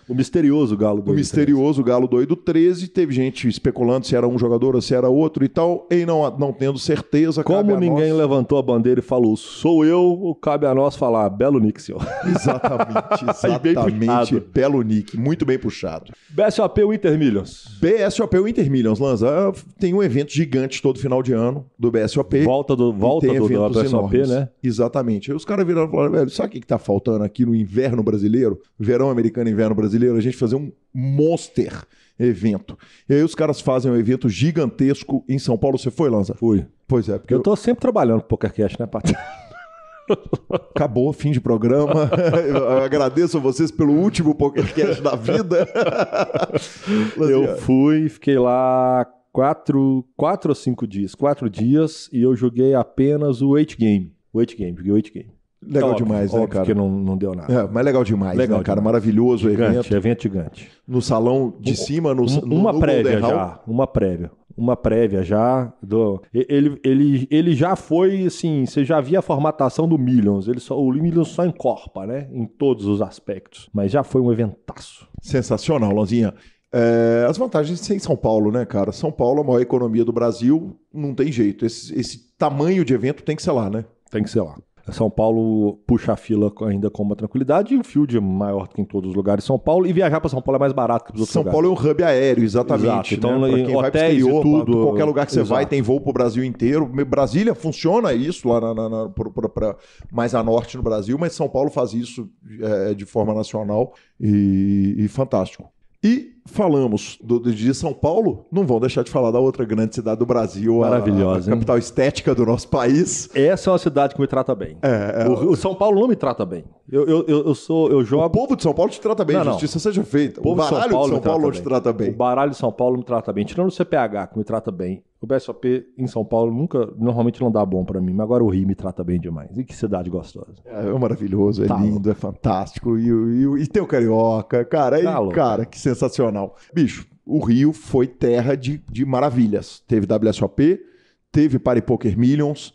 O misterioso Galo doido. O misterioso Galo doido 13. Teve gente especulando se era um jogador ou se era outro e tal. E não tendo certeza. Como ninguém levantou a bandeira e falou, sou eu, cabe a nós falar, belo nick, senhor. Exatamente. Belo nick. Muito bem puxado. BSOP o Inter Millions. BSOP o Inter Millions, Lanza. Tem um evento gigante todo final de ano do BSOP. Volta do BSOP, enormes, né? Exatamente. Aí os caras viraram e falaram, velho, sabe o que tá faltando aqui no inverno brasileiro? Verão americano, inverno brasileiro, a gente fazer um monster evento. E aí os caras fazem um evento gigantesco em São Paulo. Você foi, Lanza? Fui. Pois é. Porque eu tô sempre trabalhando pro PokerCast, né, Paty? Acabou, fim de programa. Eu agradeço a vocês pelo último PokerCast da vida. Eu fui, fiquei lá 4 ou 5 dias. 4 dias e eu joguei apenas o 8 game. Joguei o 8 game. Legal óbvio, demais, né, cara? Porque não deu nada. Mas legal demais, legal, né, cara? Demais. Maravilhoso evento gigante. No salão de cima, uma prévia já. Uma prévia já. Ele já foi, assim, você já via a formatação do Millions. O Millions só encorpa, né? Em todos os aspectos. Mas já foi um eventaço. Sensacional, Lanzinha. As vantagens de ser em São Paulo, né, cara? São Paulo, a maior economia do Brasil, não tem jeito. Esse tamanho de evento tem que ser lá, né? Tem que ser lá. São Paulo puxa a fila ainda com uma tranquilidade e o field é maior que em todos os lugares de São Paulo. E viajar para São Paulo é mais barato que os outros São lugares. Paulo é um hub aéreo, exatamente. Exato. Então, né? Pra quem vai pro exterior, tudo, qualquer lugar que você vai tem voo pro Brasil inteiro. Brasília funciona isso lá mais a norte no Brasil, mas São Paulo faz isso de forma nacional e fantástico. E falamos de São Paulo, não vão deixar de falar da outra grande cidade do Brasil, maravilhosa, a capital estética do nosso país. Essa é uma cidade que me trata bem. O São Paulo não me trata bem. Eu jogo... O povo de São Paulo te trata bem, justiça seja feita. O baralho de São Paulo não te trata bem. O baralho de São Paulo me trata bem. Tirando o CPH, que me trata bem. O BSOP em São Paulo normalmente não dá bom pra mim, mas agora o Rio me trata bem demais. E que cidade gostosa. É maravilhoso, lindo, é fantástico. E tem o Carioca, cara, cara, que sensacional. Bicho, o Rio foi terra de maravilhas. Teve WSOP, teve Party Poker Millions,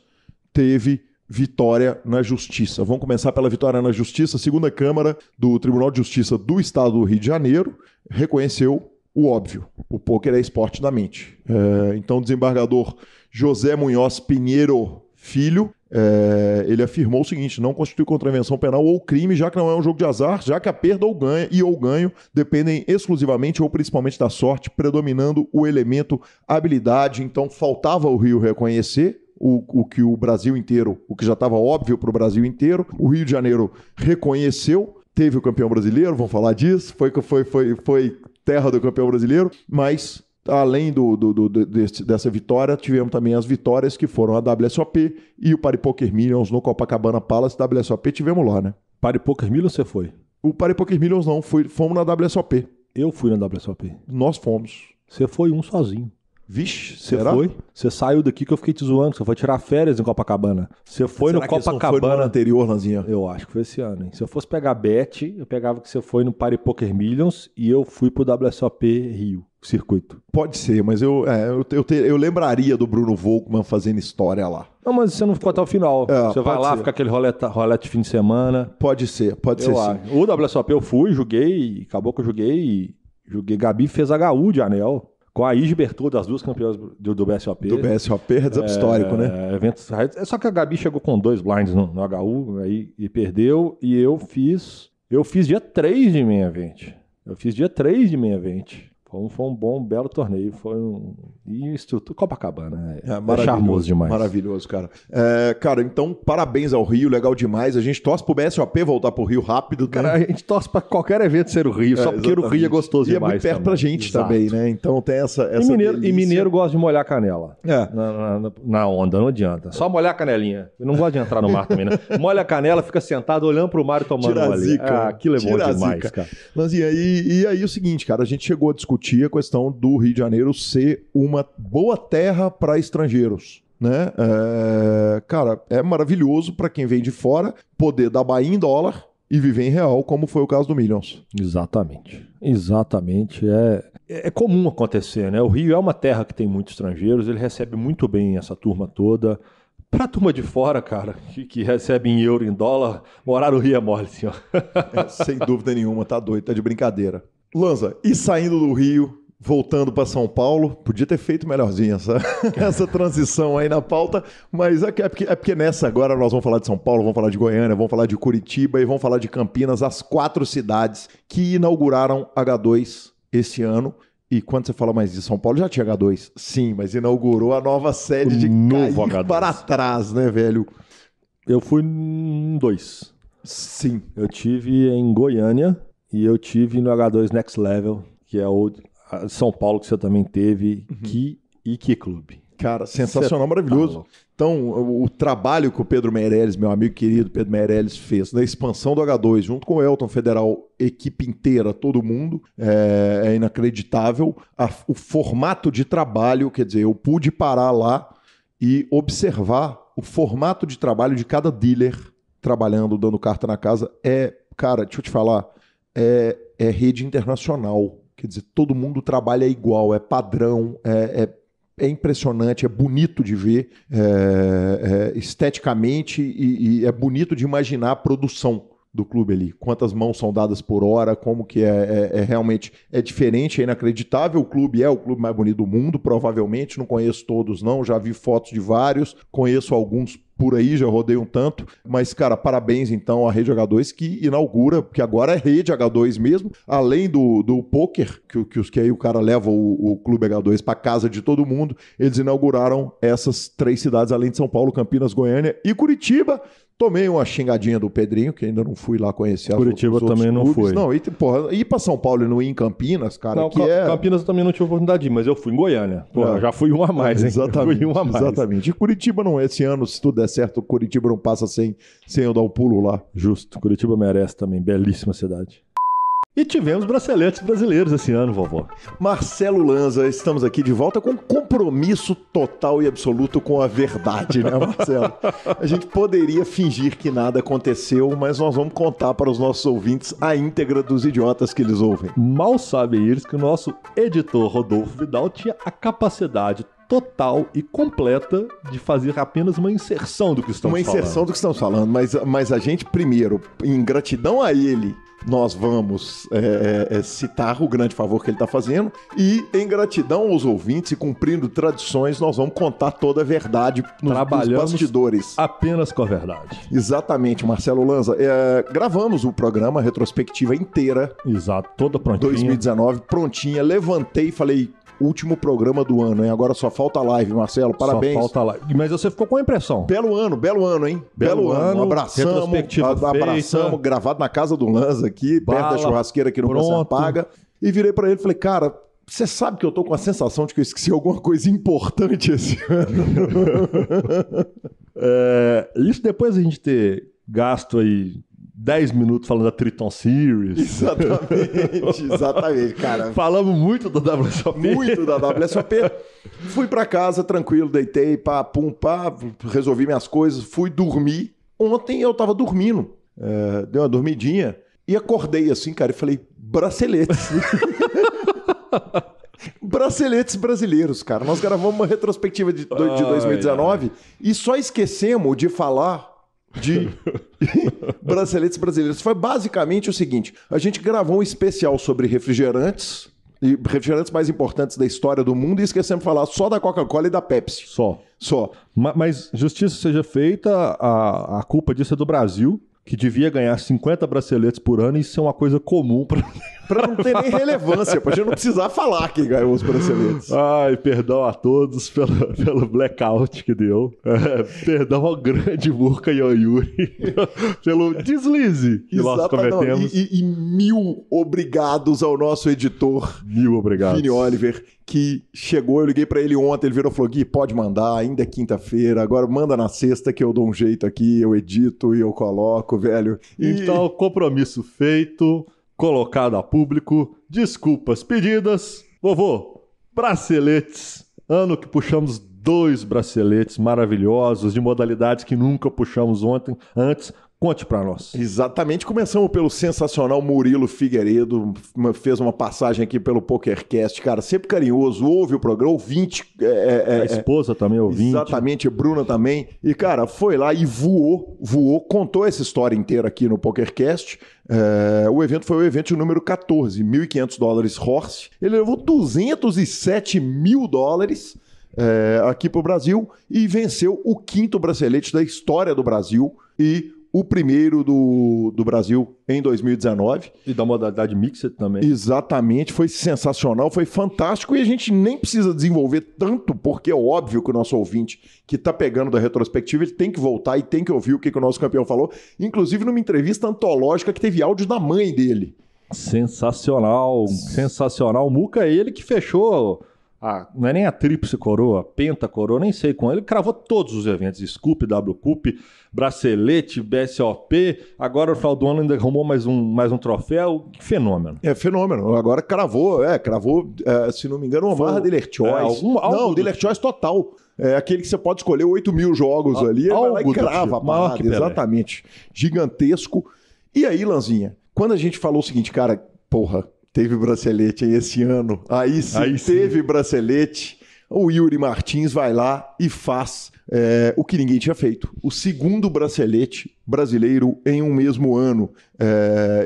teve vitória na Justiça. Vamos começar pela vitória na Justiça. A segunda Câmara do Tribunal de Justiça do Estado do Rio de Janeiro reconheceu o óbvio. O pôquer é esporte da mente. Então o desembargador José Munhoz Pinheiro Filho, ele afirmou o seguinte: não constitui contravenção penal ou crime, já que não é um jogo de azar, já que a perda ou ganho dependem exclusivamente ou principalmente da sorte, predominando o elemento habilidade. Então faltava o Rio reconhecer o que o Brasil inteiro, o que já estava óbvio para o Brasil inteiro. O Rio de Janeiro reconheceu, teve o campeão brasileiro, vamos falar disso, foi terra do campeão brasileiro, mas além dessa vitória, tivemos também as vitórias que foram a WSOP e o Party Poker Millions no Copacabana Palace. WSOP tivemos lá, né? Party Poker Millions você foi? O Party Poker Millions não, fomos na WSOP. Eu fui na WSOP. Nós fomos. Você foi um sozinho. Vixe, você foi? Você saiu daqui que eu fiquei te zoando, você foi tirar férias em Copacabana. Você foi no Copacabana. Foi no ano anterior, Lanzinha? Eu acho que foi esse ano, hein? Se eu fosse pegar bet, eu pegava que você foi no Party Poker Millions e eu fui pro WSOP Rio, circuito. Pode ser, mas eu lembraria do Bruno Volkmann fazendo história lá. Não, mas você não ficou até o final. Você vai lá, fica aquele rolete de fim de semana. Pode ser sim. O WSOP eu fui, joguei, acabou que eu joguei Gabi fez HU de anel. Com a Ige Bertoldo, das duas campeãs do BSOP. Do BSOP, é histórico, né? Só que a Gabi chegou com 2 blinds no HU aí, e perdeu. E eu fiz dia 3 de main event. Foi um bom, belo torneio. E estrutura Copacabana. É charmoso demais. Maravilhoso, cara. Cara, então, parabéns ao Rio, legal demais. A gente torce pro BSOP voltar pro Rio rápido. Cara, a gente torce pra qualquer evento ser o Rio, só porque o Rio é gostoso demais. E é muito perto pra gente também, né? Então tem essa e mineiro gosta de molhar a canela. Na onda, não adianta. Só molhar a canelinha. Eu não gosto de entrar no mar também, né? Molha a canela, fica sentado olhando pro mar e tomando um ali. Aquilo é bom demais, cara. Lanzinha, e aí o seguinte, cara, a gente chegou a discutir a questão do Rio de Janeiro ser uma boa terra para estrangeiros. né? Cara, é maravilhoso para quem vem de fora poder dar Bahia em dólar e viver em real, como foi o caso do Millions. Exatamente. É comum acontecer, né? O Rio é uma terra que tem muitos estrangeiros, ele recebe muito bem essa turma toda. Pra turma de fora, cara, que recebe em euro, em dólar, morar no Rio é mole, senhor. Sem dúvida nenhuma, tá doido, tá de brincadeira. Lanza, e saindo do Rio, voltando para São Paulo, podia ter feito melhorzinho essa transição aí na pauta, mas é porque nessa agora nós vamos falar de São Paulo, vamos falar de Goiânia, vamos falar de Curitiba e vamos falar de Campinas, as 4 cidades que inauguraram H2 esse ano. E quando você fala mais de São Paulo, já tinha H2. Sim, mas inaugurou a nova sede de novo cair H2 para trás, né, velho? Eu fui em 2. Sim. Eu tive em Goiânia e eu tive no H2 Next Level, que é o São Paulo que você também teve. Que clube. Cara, sensacional, maravilhoso. Então, o trabalho que o Pedro Meirelles, meu amigo querido Pedro Meirelles, fez na expansão do H2, junto com o Elton Federal, equipe inteira, todo mundo, é inacreditável. O formato de trabalho, quer dizer, eu pude parar lá e observar o formato de trabalho de cada dealer trabalhando, dando carta na casa. Cara, deixa eu te falar, é rede internacional. Quer dizer, todo mundo trabalha igual, é padrão, é impressionante, é bonito de ver esteticamente e é bonito de imaginar a produção do clube ali. Quantas mãos são dadas por hora, como que realmente é diferente, é inacreditável. O clube é o clube mais bonito do mundo, provavelmente. Não conheço todos, não. Já vi fotos de vários, conheço alguns por aí, já rodei um tanto. Mas, cara, parabéns então à Rede H2 que inaugura, porque agora é Rede H2 mesmo, além do poker, que aí o cara leva o Clube H2 para casa de todo mundo. Eles inauguraram essas 3 cidades, além de São Paulo, Campinas, Goiânia e Curitiba. Tomei uma xingadinha do Pedrinho, que ainda não fui lá conhecer. Curitiba também não fui. Não, ir pra São Paulo e não ir em Campinas, cara, não, Campinas eu também não tive oportunidade de ir, mas eu fui em Goiânia. Já fui um a mais, hein? Exatamente, fui um a mais. Exatamente. E Curitiba não, esse ano, se tudo der certo, Curitiba não passa sem eu dar um pulo lá. Justo, Curitiba merece também, belíssima cidade. E tivemos braceletes brasileiros esse ano, vovó. Marcelo Lanza, estamos aqui de volta com compromisso total e absoluto com a verdade, né, Marcelo? A gente poderia fingir que nada aconteceu, mas nós vamos contar para os nossos ouvintes a íntegra dos idiotas que eles ouvem. Mal sabem eles que o nosso editor Rodolfo Vidal tinha a capacidade total e completa de fazer apenas uma inserção do que estamos falando. Uma inserção do que estamos falando, mas a gente, primeiro, em gratidão a ele, nós vamos citar o grande favor que ele está fazendo e, em gratidão aos ouvintes e cumprindo tradições, nós vamos contar toda a verdade nos bastidores. Apenas com a verdade. Exatamente, Marcelo Lanza. Gravamos o programa, a retrospectiva inteira. Exato, toda prontinha. 2019, prontinha. Levantei e falei... Último programa do ano, hein? Agora só falta live, Marcelo. Parabéns. Só falta live. Mas você ficou com a impressão. Belo ano, hein? Belo ano. Abraçamos, gravado na casa do Lanza aqui, perto da churrasqueira que não se apaga. E virei pra ele e falei, cara, você sabe que eu tô com a sensação de que eu esqueci alguma coisa importante esse ano. Isso depois a gente ter gasto aí 10 minutos falando da Triton Series. Exatamente, cara. Falamos muito da WSOP. Muito da WSOP. Fui pra casa, tranquilo, deitei, resolvi minhas coisas, fui dormir. Ontem eu tava dormindo, dei uma dormidinha e acordei assim, cara, e falei, braceletes. Braceletes brasileiros, cara. Nós gravamos uma retrospectiva de 2019 e só esquecemos de falar de braceletes brasileiros. Foi basicamente o seguinte: a gente gravou um especial sobre refrigerantes e refrigerantes mais importantes da história do mundo e esquecemos de falar só da Coca-Cola e da Pepsi. Só. Mas justiça seja feita, a culpa disso é do Brasil, que devia ganhar 50 braceletes por ano e isso é uma coisa comum para não ter nem relevância, pra gente não precisar falar que ganhou os braceletes. Ai, perdão a todos pelo blackout que deu. Perdão ao grande Murca Yoyuri pelo deslize que nós cometemos. E 1000 obrigados ao nosso editor. 1000 obrigados. Vini Oliver, que chegou, eu liguei pra ele ontem, ele virou e falou, Gui, pode mandar, ainda é quinta-feira, agora manda na sexta que eu dou um jeito aqui, eu edito e eu coloco, velho. Então, compromisso feito, colocado a público, desculpas pedidas. Vovô, braceletes, ano que puxamos 2 braceletes maravilhosos de modalidades que nunca puxamos antes. Conte pra nós. Exatamente, começamos pelo sensacional Murilo Figueiredo, fez uma passagem aqui pelo PokerCast, cara, sempre carinhoso, ouve o programa, ouvinte. A esposa também, ouvinte. Exatamente, Bruna também. E, cara, foi lá e voou, contou essa história inteira aqui no PokerCast. O evento foi o evento número 14, $1.500 Horse. Ele levou $207 mil aqui pro Brasil e venceu o 5º bracelete da história do Brasil e o primeiro do Brasil em 2019. E da modalidade Mixed também. Exatamente, foi sensacional, foi fantástico e a gente nem precisa desenvolver tanto, porque é óbvio que o nosso ouvinte que está pegando da retrospectiva, ele tem que voltar e tem que ouvir o que o nosso campeão falou, inclusive numa entrevista antológica que teve áudio da mãe dele. Sensacional, sensacional. O Muca é ele que fechou... não é nem a tríplice coroa, a penta coroa, nem sei como. Ele cravou todos os eventos, Scoop, WCUP, Bracelete, BSOP. Agora no final do ano ainda arrumou mais um troféu. Que fenômeno. É fenômeno. Agora cravou, se não me engano, uma barra Dealer Choice. Não, Dealer Choice total. É aquele que você pode escolher 8 mil jogos ali, ele vai lá e crava a parada. Exatamente. Gigantesco. E aí, Lanzinha, quando a gente falou o seguinte, cara, porra, teve bracelete aí esse ano. Aí sim, teve bracelete. O Yuri Martins vai lá e faz o que ninguém tinha feito. O 2º bracelete brasileiro em um mesmo ano.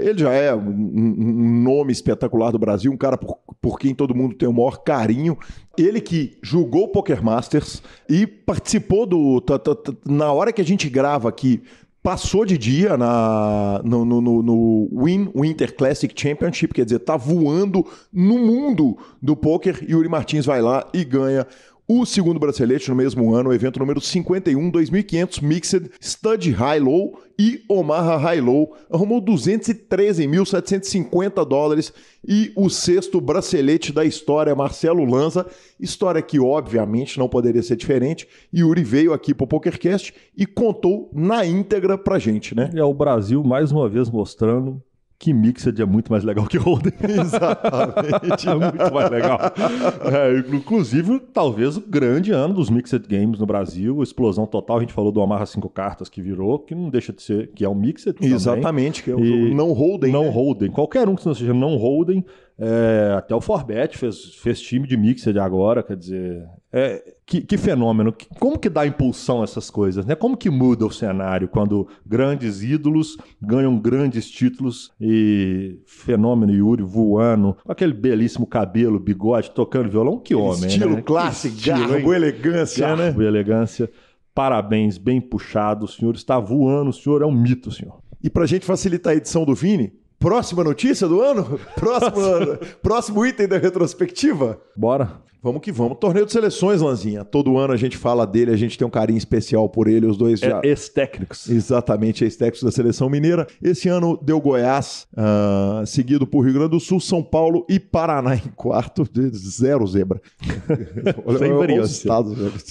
Ele já é um nome espetacular do Brasil, um cara por quem todo mundo tem o maior carinho. Ele que julgou o Poker Masters e participou na hora que a gente grava aqui, passou de dia no Winter Classic Championship, quer dizer, tá voando no mundo do poker. Yuri Martins vai lá e ganha o 2º bracelete no mesmo ano, o evento número 51, 2.500 Mixed Stud High-Low e Omaha High-Low. Arrumou $213.750 e o 6º bracelete da história, Marcelo Lanza. História que, obviamente, não poderia ser diferente. Yuri veio aqui pro PokerCast e contou na íntegra pra gente, né? E é o Brasil, mais uma vez, mostrando que Mixed é muito mais legal que Hold'em. Exatamente. É muito mais legal. Inclusive, talvez o grande ano dos Mixed Games no Brasil, explosão total. A gente falou do Omaha 5 cartas que virou, que não deixa de ser, que é o Mixed também. Exatamente, que é o jogo não Hold'em. Não Hold'em. Qualquer um que não seja não Hold'em, até o Forbet fez time de Mixed agora, quer dizer... Que fenômeno, como que dá impulsão a essas coisas, né? Como que muda o cenário quando grandes ídolos ganham grandes títulos e fenômeno Yuri voando, com aquele belíssimo cabelo, bigode, tocando violão, que homem, estilo né? clássico, garbo, elegância, né? Garbo, elegância, parabéns, bem puxado, o senhor está voando, o senhor é um mito, senhor. E pra gente facilitar a edição do Vini, próxima notícia do ano? Próximo item da retrospectiva? Bora. Vamos que vamos. Torneio de seleções, Lanzinha. Todo ano a gente fala dele, a gente tem um carinho especial por ele. Os dois já... Ex-técnicos. Exatamente, ex-técnicos da Seleção Mineira. Esse ano deu Goiás, seguido por Rio Grande do Sul, São Paulo e Paraná em quarto. 0 zebra. Sem variância.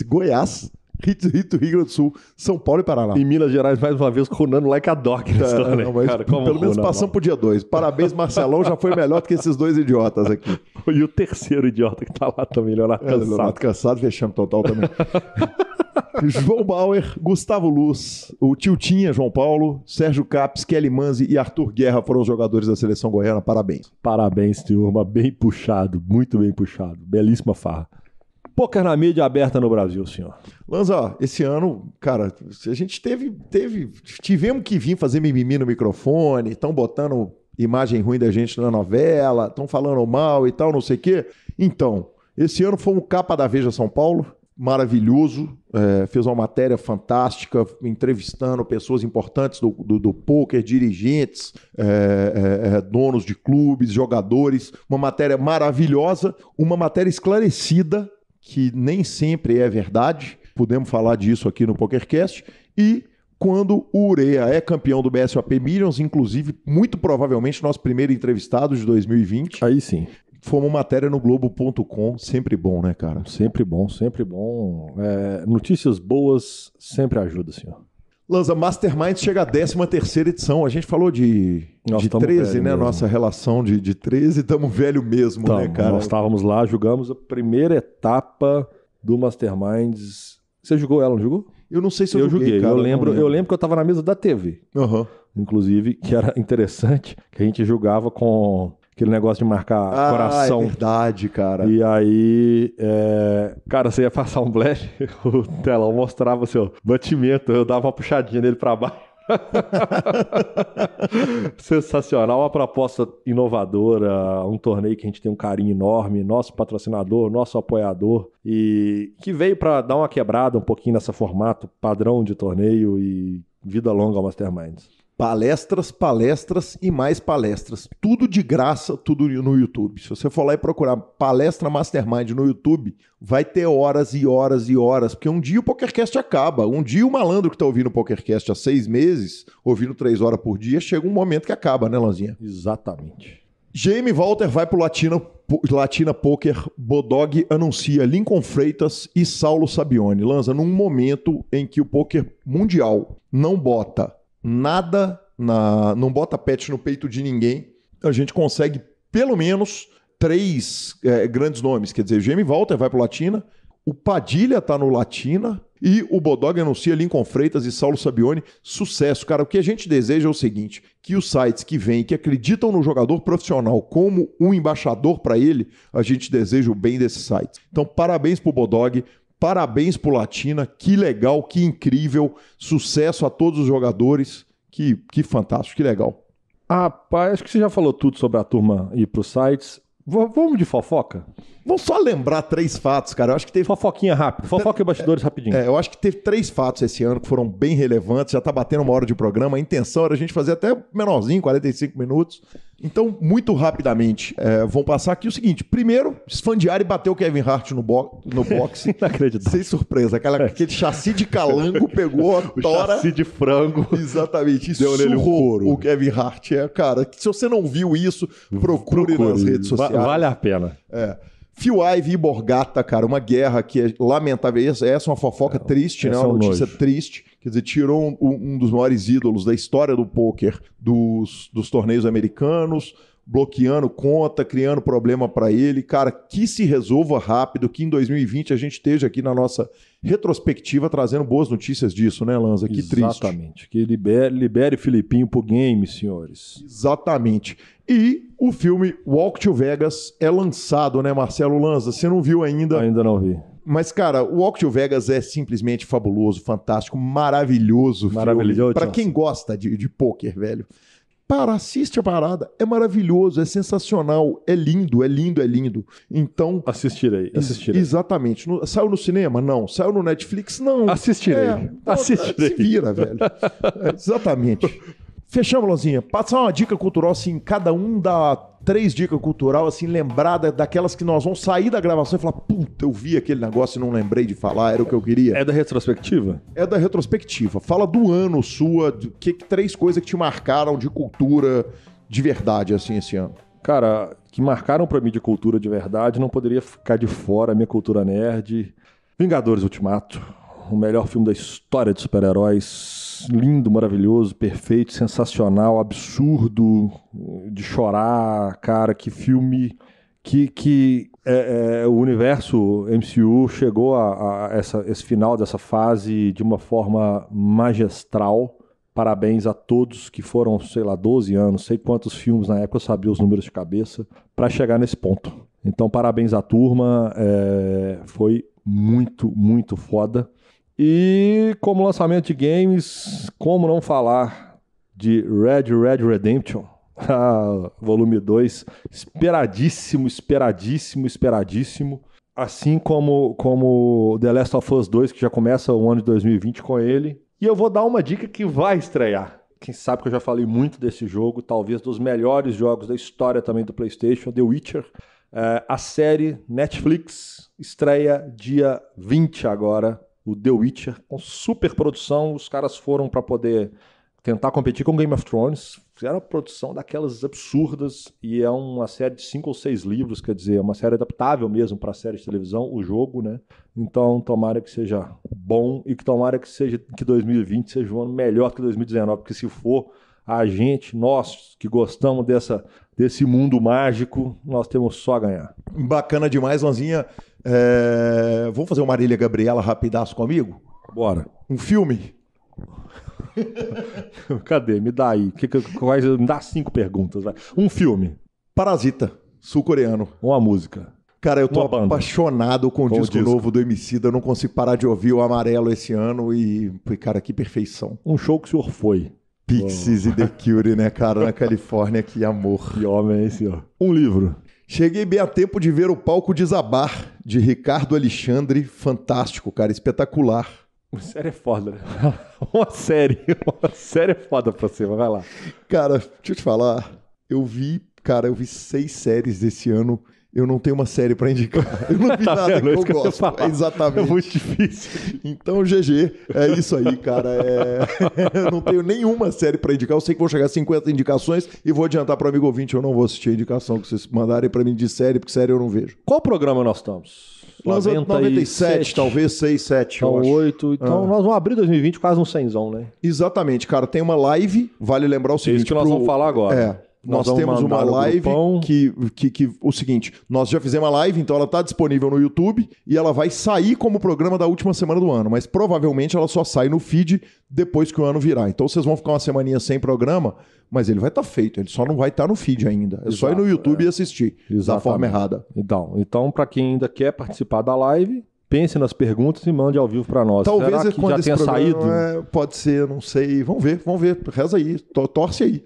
Goiás, Rio Grande do Sul, São Paulo e Paraná. Em Minas Gerais, mais uma vez, runando like a dog nessa história. Não, mas cara, pelo menos passamos pro dia 2. Parabéns, Marcelão, já foi melhor do que esses dois idiotas aqui. E o terceiro idiota que tá lá também, Leonardo Cansado. Leonardo Cansado, fechando total também. João Bauer, Gustavo Luz, o Tiltinha, João Paulo, Sérgio Capes, Kelly Manzi e Arthur Guerra foram os jogadores da seleção goiana. Parabéns. Parabéns, turma. Bem puxado, muito bem puxado. Belíssima farra. Poker na mídia aberta no Brasil, senhor. Lanza, esse ano, cara, a gente tivemos que vir fazer mimimi no microfone, estão botando imagem ruim da gente na novela, estão falando mal e tal, não sei o quê. Então, esse ano fomos capa da Veja São Paulo, maravilhoso, fez uma matéria fantástica, entrevistando pessoas importantes do poker, dirigentes, donos de clubes, jogadores, uma matéria maravilhosa, uma matéria esclarecida, que nem sempre é verdade, podemos falar disso aqui no PokerCast, e quando o Urea é campeão do BSOP Millions, inclusive, muito provavelmente, nosso primeiro entrevistado de 2020. Aí sim. Foi uma matéria no Globo.com, sempre bom, né, cara? Sempre bom, sempre bom. Notícias boas sempre ajuda, senhor. Lanza, Mastermind chega à 13ª edição. A gente falou de 13, né? Mesmo. Nossa relação de 13, estamos velho mesmo, né, cara? Nós estávamos lá, jogamos a primeira etapa do Masterminds. Você jogou ela, não jogou? Eu não sei se eu joguei, cara. Eu lembro que eu tava na mesa da TV. Uhum. Inclusive, que era interessante, que a gente jogava com aquele negócio de marcar coração. É verdade, cara. E aí, cara, você ia passar um blefe, o telão mostrava o seu batimento, eu dava uma puxadinha nele pra baixo. Sensacional, uma proposta inovadora, um torneio que a gente tem um carinho enorme, nosso patrocinador, nosso apoiador, e que veio para dar uma quebrada um pouquinho nesse formato padrão de torneio e vida longa ao Masterminds. Palestras e mais palestras. Tudo de graça, tudo no YouTube. Se você for lá e procurar palestra Mastermind no YouTube, vai ter horas e horas e horas, porque um dia o PokerCast acaba. Um dia o malandro que está ouvindo o PokerCast há 6 meses, ouvindo 3 horas por dia, chega um momento que acaba, né, Lanzinha? Exatamente. Jamie Walter vai pro Latina Poker, Bodog anuncia Lincoln Freitas e Saulo Sabione. Lanza, num momento em que o poker mundial não bota nada, não bota patch no peito de ninguém, a gente consegue pelo menos 3 grandes nomes. Quer dizer, o Jamie Walter vai pro Latina, o Padilha tá no Latina e o Bodog anuncia Lincoln Freitas e Saulo Sabione. Sucesso, cara. O que a gente deseja é o seguinte, que os sites que vêm, que acreditam no jogador profissional como um embaixador para ele, a gente deseja o bem desses sites. Então, parabéns pro Bodog, parabéns pro Latina, que legal, que incrível, sucesso a todos os jogadores, que fantástico, que legal. Rapaz, acho que você já falou tudo sobre a turma ir pros sites. Vamos de fofoca? Vamos só lembrar 3 fatos, cara. Eu acho que teve fofoquinha rápida, fofoca e bastidores rapidinho. Eu acho que teve 3 fatos esse ano que foram bem relevantes, já tá batendo 1 hora de programa, a intenção era a gente fazer até menorzinho, 45 minutos. Então, muito rapidamente, vamos passar aqui o seguinte. Primeiro, Sfandiari bateu o Kevin Hart no boxe. Não acredito. Sem surpresa. Aquele chassi de calango pegou a tora. Chassi de frango. Exatamente. Deu nele um couro. O Kevin Hart. Cara, se você não viu isso, procure nas redes sociais. Vale a pena. Phil Ivey e Borgata, cara, uma guerra que é lamentável. Essa é uma fofoca triste, né? Uma notícia triste. Quer dizer, tirou um dos maiores ídolos da história do pôquer dos torneios americanos, bloqueando conta, criando problema para ele. Cara, que se resolva rápido, que em 2020 a gente esteja aqui na nossa retrospectiva trazendo boas notícias disso, né, Lanza? Que triste. Exatamente. Que libere Filipinho pro game, senhores. Exatamente. E o filme Walk to Vegas é lançado, né, Marcelo Lanza? Você não viu ainda? Ainda não vi. Mas, cara, o Walk to Vegas é simplesmente fabuloso, fantástico, maravilhoso. Maravilhoso. Para quem gosta de pôquer, velho. Assiste a parada. É maravilhoso, é sensacional, é lindo, é lindo, é lindo. Então... Assistirei. Exatamente. Saiu no cinema? Não. Saiu no Netflix? Não. Assistirei. Se vira, velho. Exatamente. Fechamos, Lanzinha. Passar uma dica cultural, assim, cada um dá 3 dicas cultural, assim, lembrada daquelas que nós vamos sair da gravação e falar, puta, eu vi aquele negócio e não lembrei de falar, era o que eu queria. É da retrospectiva? É da retrospectiva. Fala do ano sua, 3 coisas que te marcaram de cultura de verdade, assim, esse ano. Cara, que marcaram pra mim de cultura de verdade, não poderia ficar de fora a minha cultura nerd. Vingadores Ultimato, o melhor filme da história de super-heróis. Lindo, maravilhoso, perfeito, sensacional, absurdo, de chorar, cara, que filme, que o universo MCU chegou a esse final dessa fase de uma forma magistral. Parabéns a todos que foram, sei lá, 12 anos, sei quantos filmes na época, eu sabia os números de cabeça, para chegar nesse ponto. Então, parabéns à turma, foi muito, muito foda. E como lançamento de games, como não falar de Red Dead Redemption, volume 2, esperadíssimo. Assim como The Last of Us 2, que já começa o ano de 2020 com ele. E eu vou dar uma dica que vai estrear. Quem sabe que eu já falei muito desse jogo, talvez dos melhores jogos da história também do PlayStation, The Witcher. A série Netflix estreia dia 20 agora. O The Witcher, com super produção, os caras foram para poder tentar competir com Game of Thrones, fizeram a produção daquelas absurdas, e é uma série de 5 ou 6 livros, quer dizer, é uma série adaptável mesmo para a série de televisão, o jogo, né? Então, tomara que seja bom e que tomara que 2020 seja um ano melhor que 2019, porque se for a gente, nós que gostamos desse mundo mágico, nós temos só a ganhar. Bacana demais, Lanzinha. Vamos fazer uma Marília Gabriela rapidaço comigo? Bora. Um filme? Cadê? Me dá aí. Me dá 5 perguntas. Vai. Um filme. Parasita, sul-coreano. Uma música. Cara, eu tô apaixonado com o disco novo do Emicida. Eu não consigo parar de ouvir o Amarelo esse ano e, cara, que perfeição. Um show que o senhor foi. Pixies e The Cure, né, cara, na Califórnia, que amor. Que homem é esse, ó. Um livro. Cheguei bem a tempo de ver O Palco Desabar, de Ricardo Alexandre. Fantástico, cara, espetacular. Uma série é foda, né? Uma série é foda pra você, mas vai lá. Cara, deixa eu te falar, eu vi 6 séries desse ano. Eu não tenho uma série pra indicar. Eu não vi nada que eu gosto. Exatamente. É muito difícil. Então, GG, é isso aí, cara. Eu não tenho nenhuma série pra indicar. Eu sei que vou chegar a 50 indicações e vou adiantar pro amigo ouvinte. Eu não vou assistir a indicação que vocês mandarem pra mim de série, porque série eu não vejo. Qual programa nós estamos? 97, talvez 6, 7. Então, 8. Então, nós vamos abrir 2020 quase um 100zão, né? Exatamente, cara. Tem uma live. Vale lembrar o seguinte. É isso que nós vamos falar agora. Nós temos uma live que o seguinte, nós já fizemos a live, então ela está disponível no YouTube e ela vai sair como programa da última semana do ano, mas provavelmente ela só sai no feed depois que o ano virar. Então vocês vão ficar uma semaninha sem programa, mas ele vai estar feito, ele só não vai estar no feed ainda. É só ir no YouTube e assistir da forma errada. Então para quem ainda quer participar da live, pense nas perguntas e mande ao vivo para nós. Talvez será que quando já tenha saído? Pode ser, não sei. Vamos ver. Reza aí, torce aí.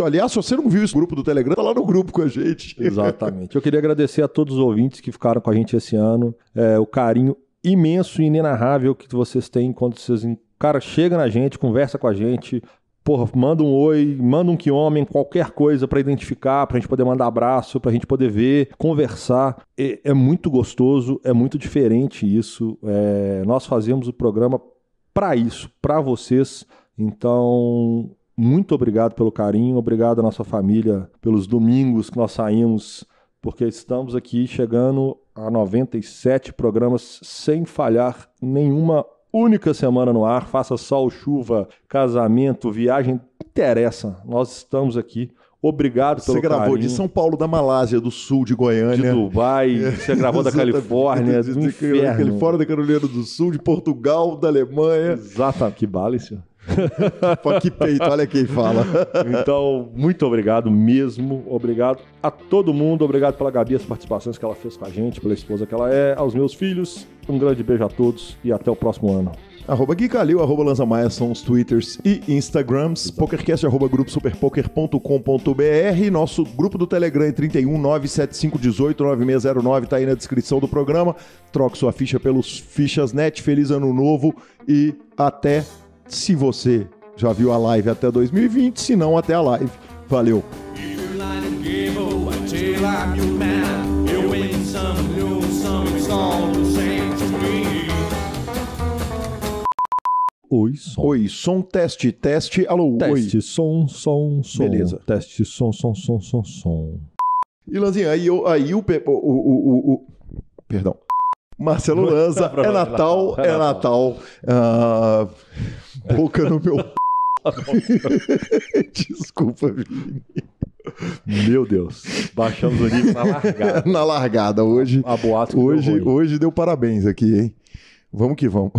Aliás, se você não viu esse grupo do Telegram, tá lá no grupo com a gente. Exatamente. Eu queria agradecer a todos os ouvintes que ficaram com a gente esse ano. O carinho imenso e inenarrável que vocês têm quando vocês... Cara, chega na gente, conversa com a gente... Porra, manda um oi, manda um que homem, qualquer coisa pra identificar, pra gente poder mandar abraço, pra gente poder ver, conversar. É muito gostoso, é muito diferente isso. Nós fazemos o programa pra isso, pra vocês. Então, muito obrigado pelo carinho, obrigado à nossa família pelos domingos que nós saímos, porque estamos aqui chegando a 97 programas sem falhar nenhuma única semana no ar, faça sol, chuva, casamento, viagem, não interessa, nós estamos aqui. Obrigado pelo carinho. Você gravou de São Paulo, da Malásia, do Sul, de Goiânia. De Dubai, você gravou da Califórnia, do inferno. Califórnia, da Carolina do Sul, de Portugal, da Alemanha. Exato, que balício. Que peito, olha quem fala. Então, muito obrigado mesmo. Obrigado a todo mundo. Obrigado pela Gabi, as participações que ela fez com a gente, pela esposa que ela é, aos meus filhos. Um grande beijo a todos e até o próximo ano. @Gui Calil, @Lanza Maia são os Twitters e Instagrams. PokerCast, @gruposuperpoker.com.br. Nosso grupo do Telegram é 31 97518 9609, tá aí na descrição do programa. Troque sua ficha pelos Fichas.net. Feliz ano novo e até, se você já viu a live, até 2020, se não, até a live. Valeu! Oi, som. Oi, som, teste, alô, teste, oi. Som. Beleza. Teste, som. E, Lanzinha, aí o perdão. Marcelo Lanza, é Natal. Boca no meu... Desculpa, Vini. Meu Deus. Baixamos o nível na largada. Na largada. Hoje deu parabéns aqui, hein? Vamos que vamos.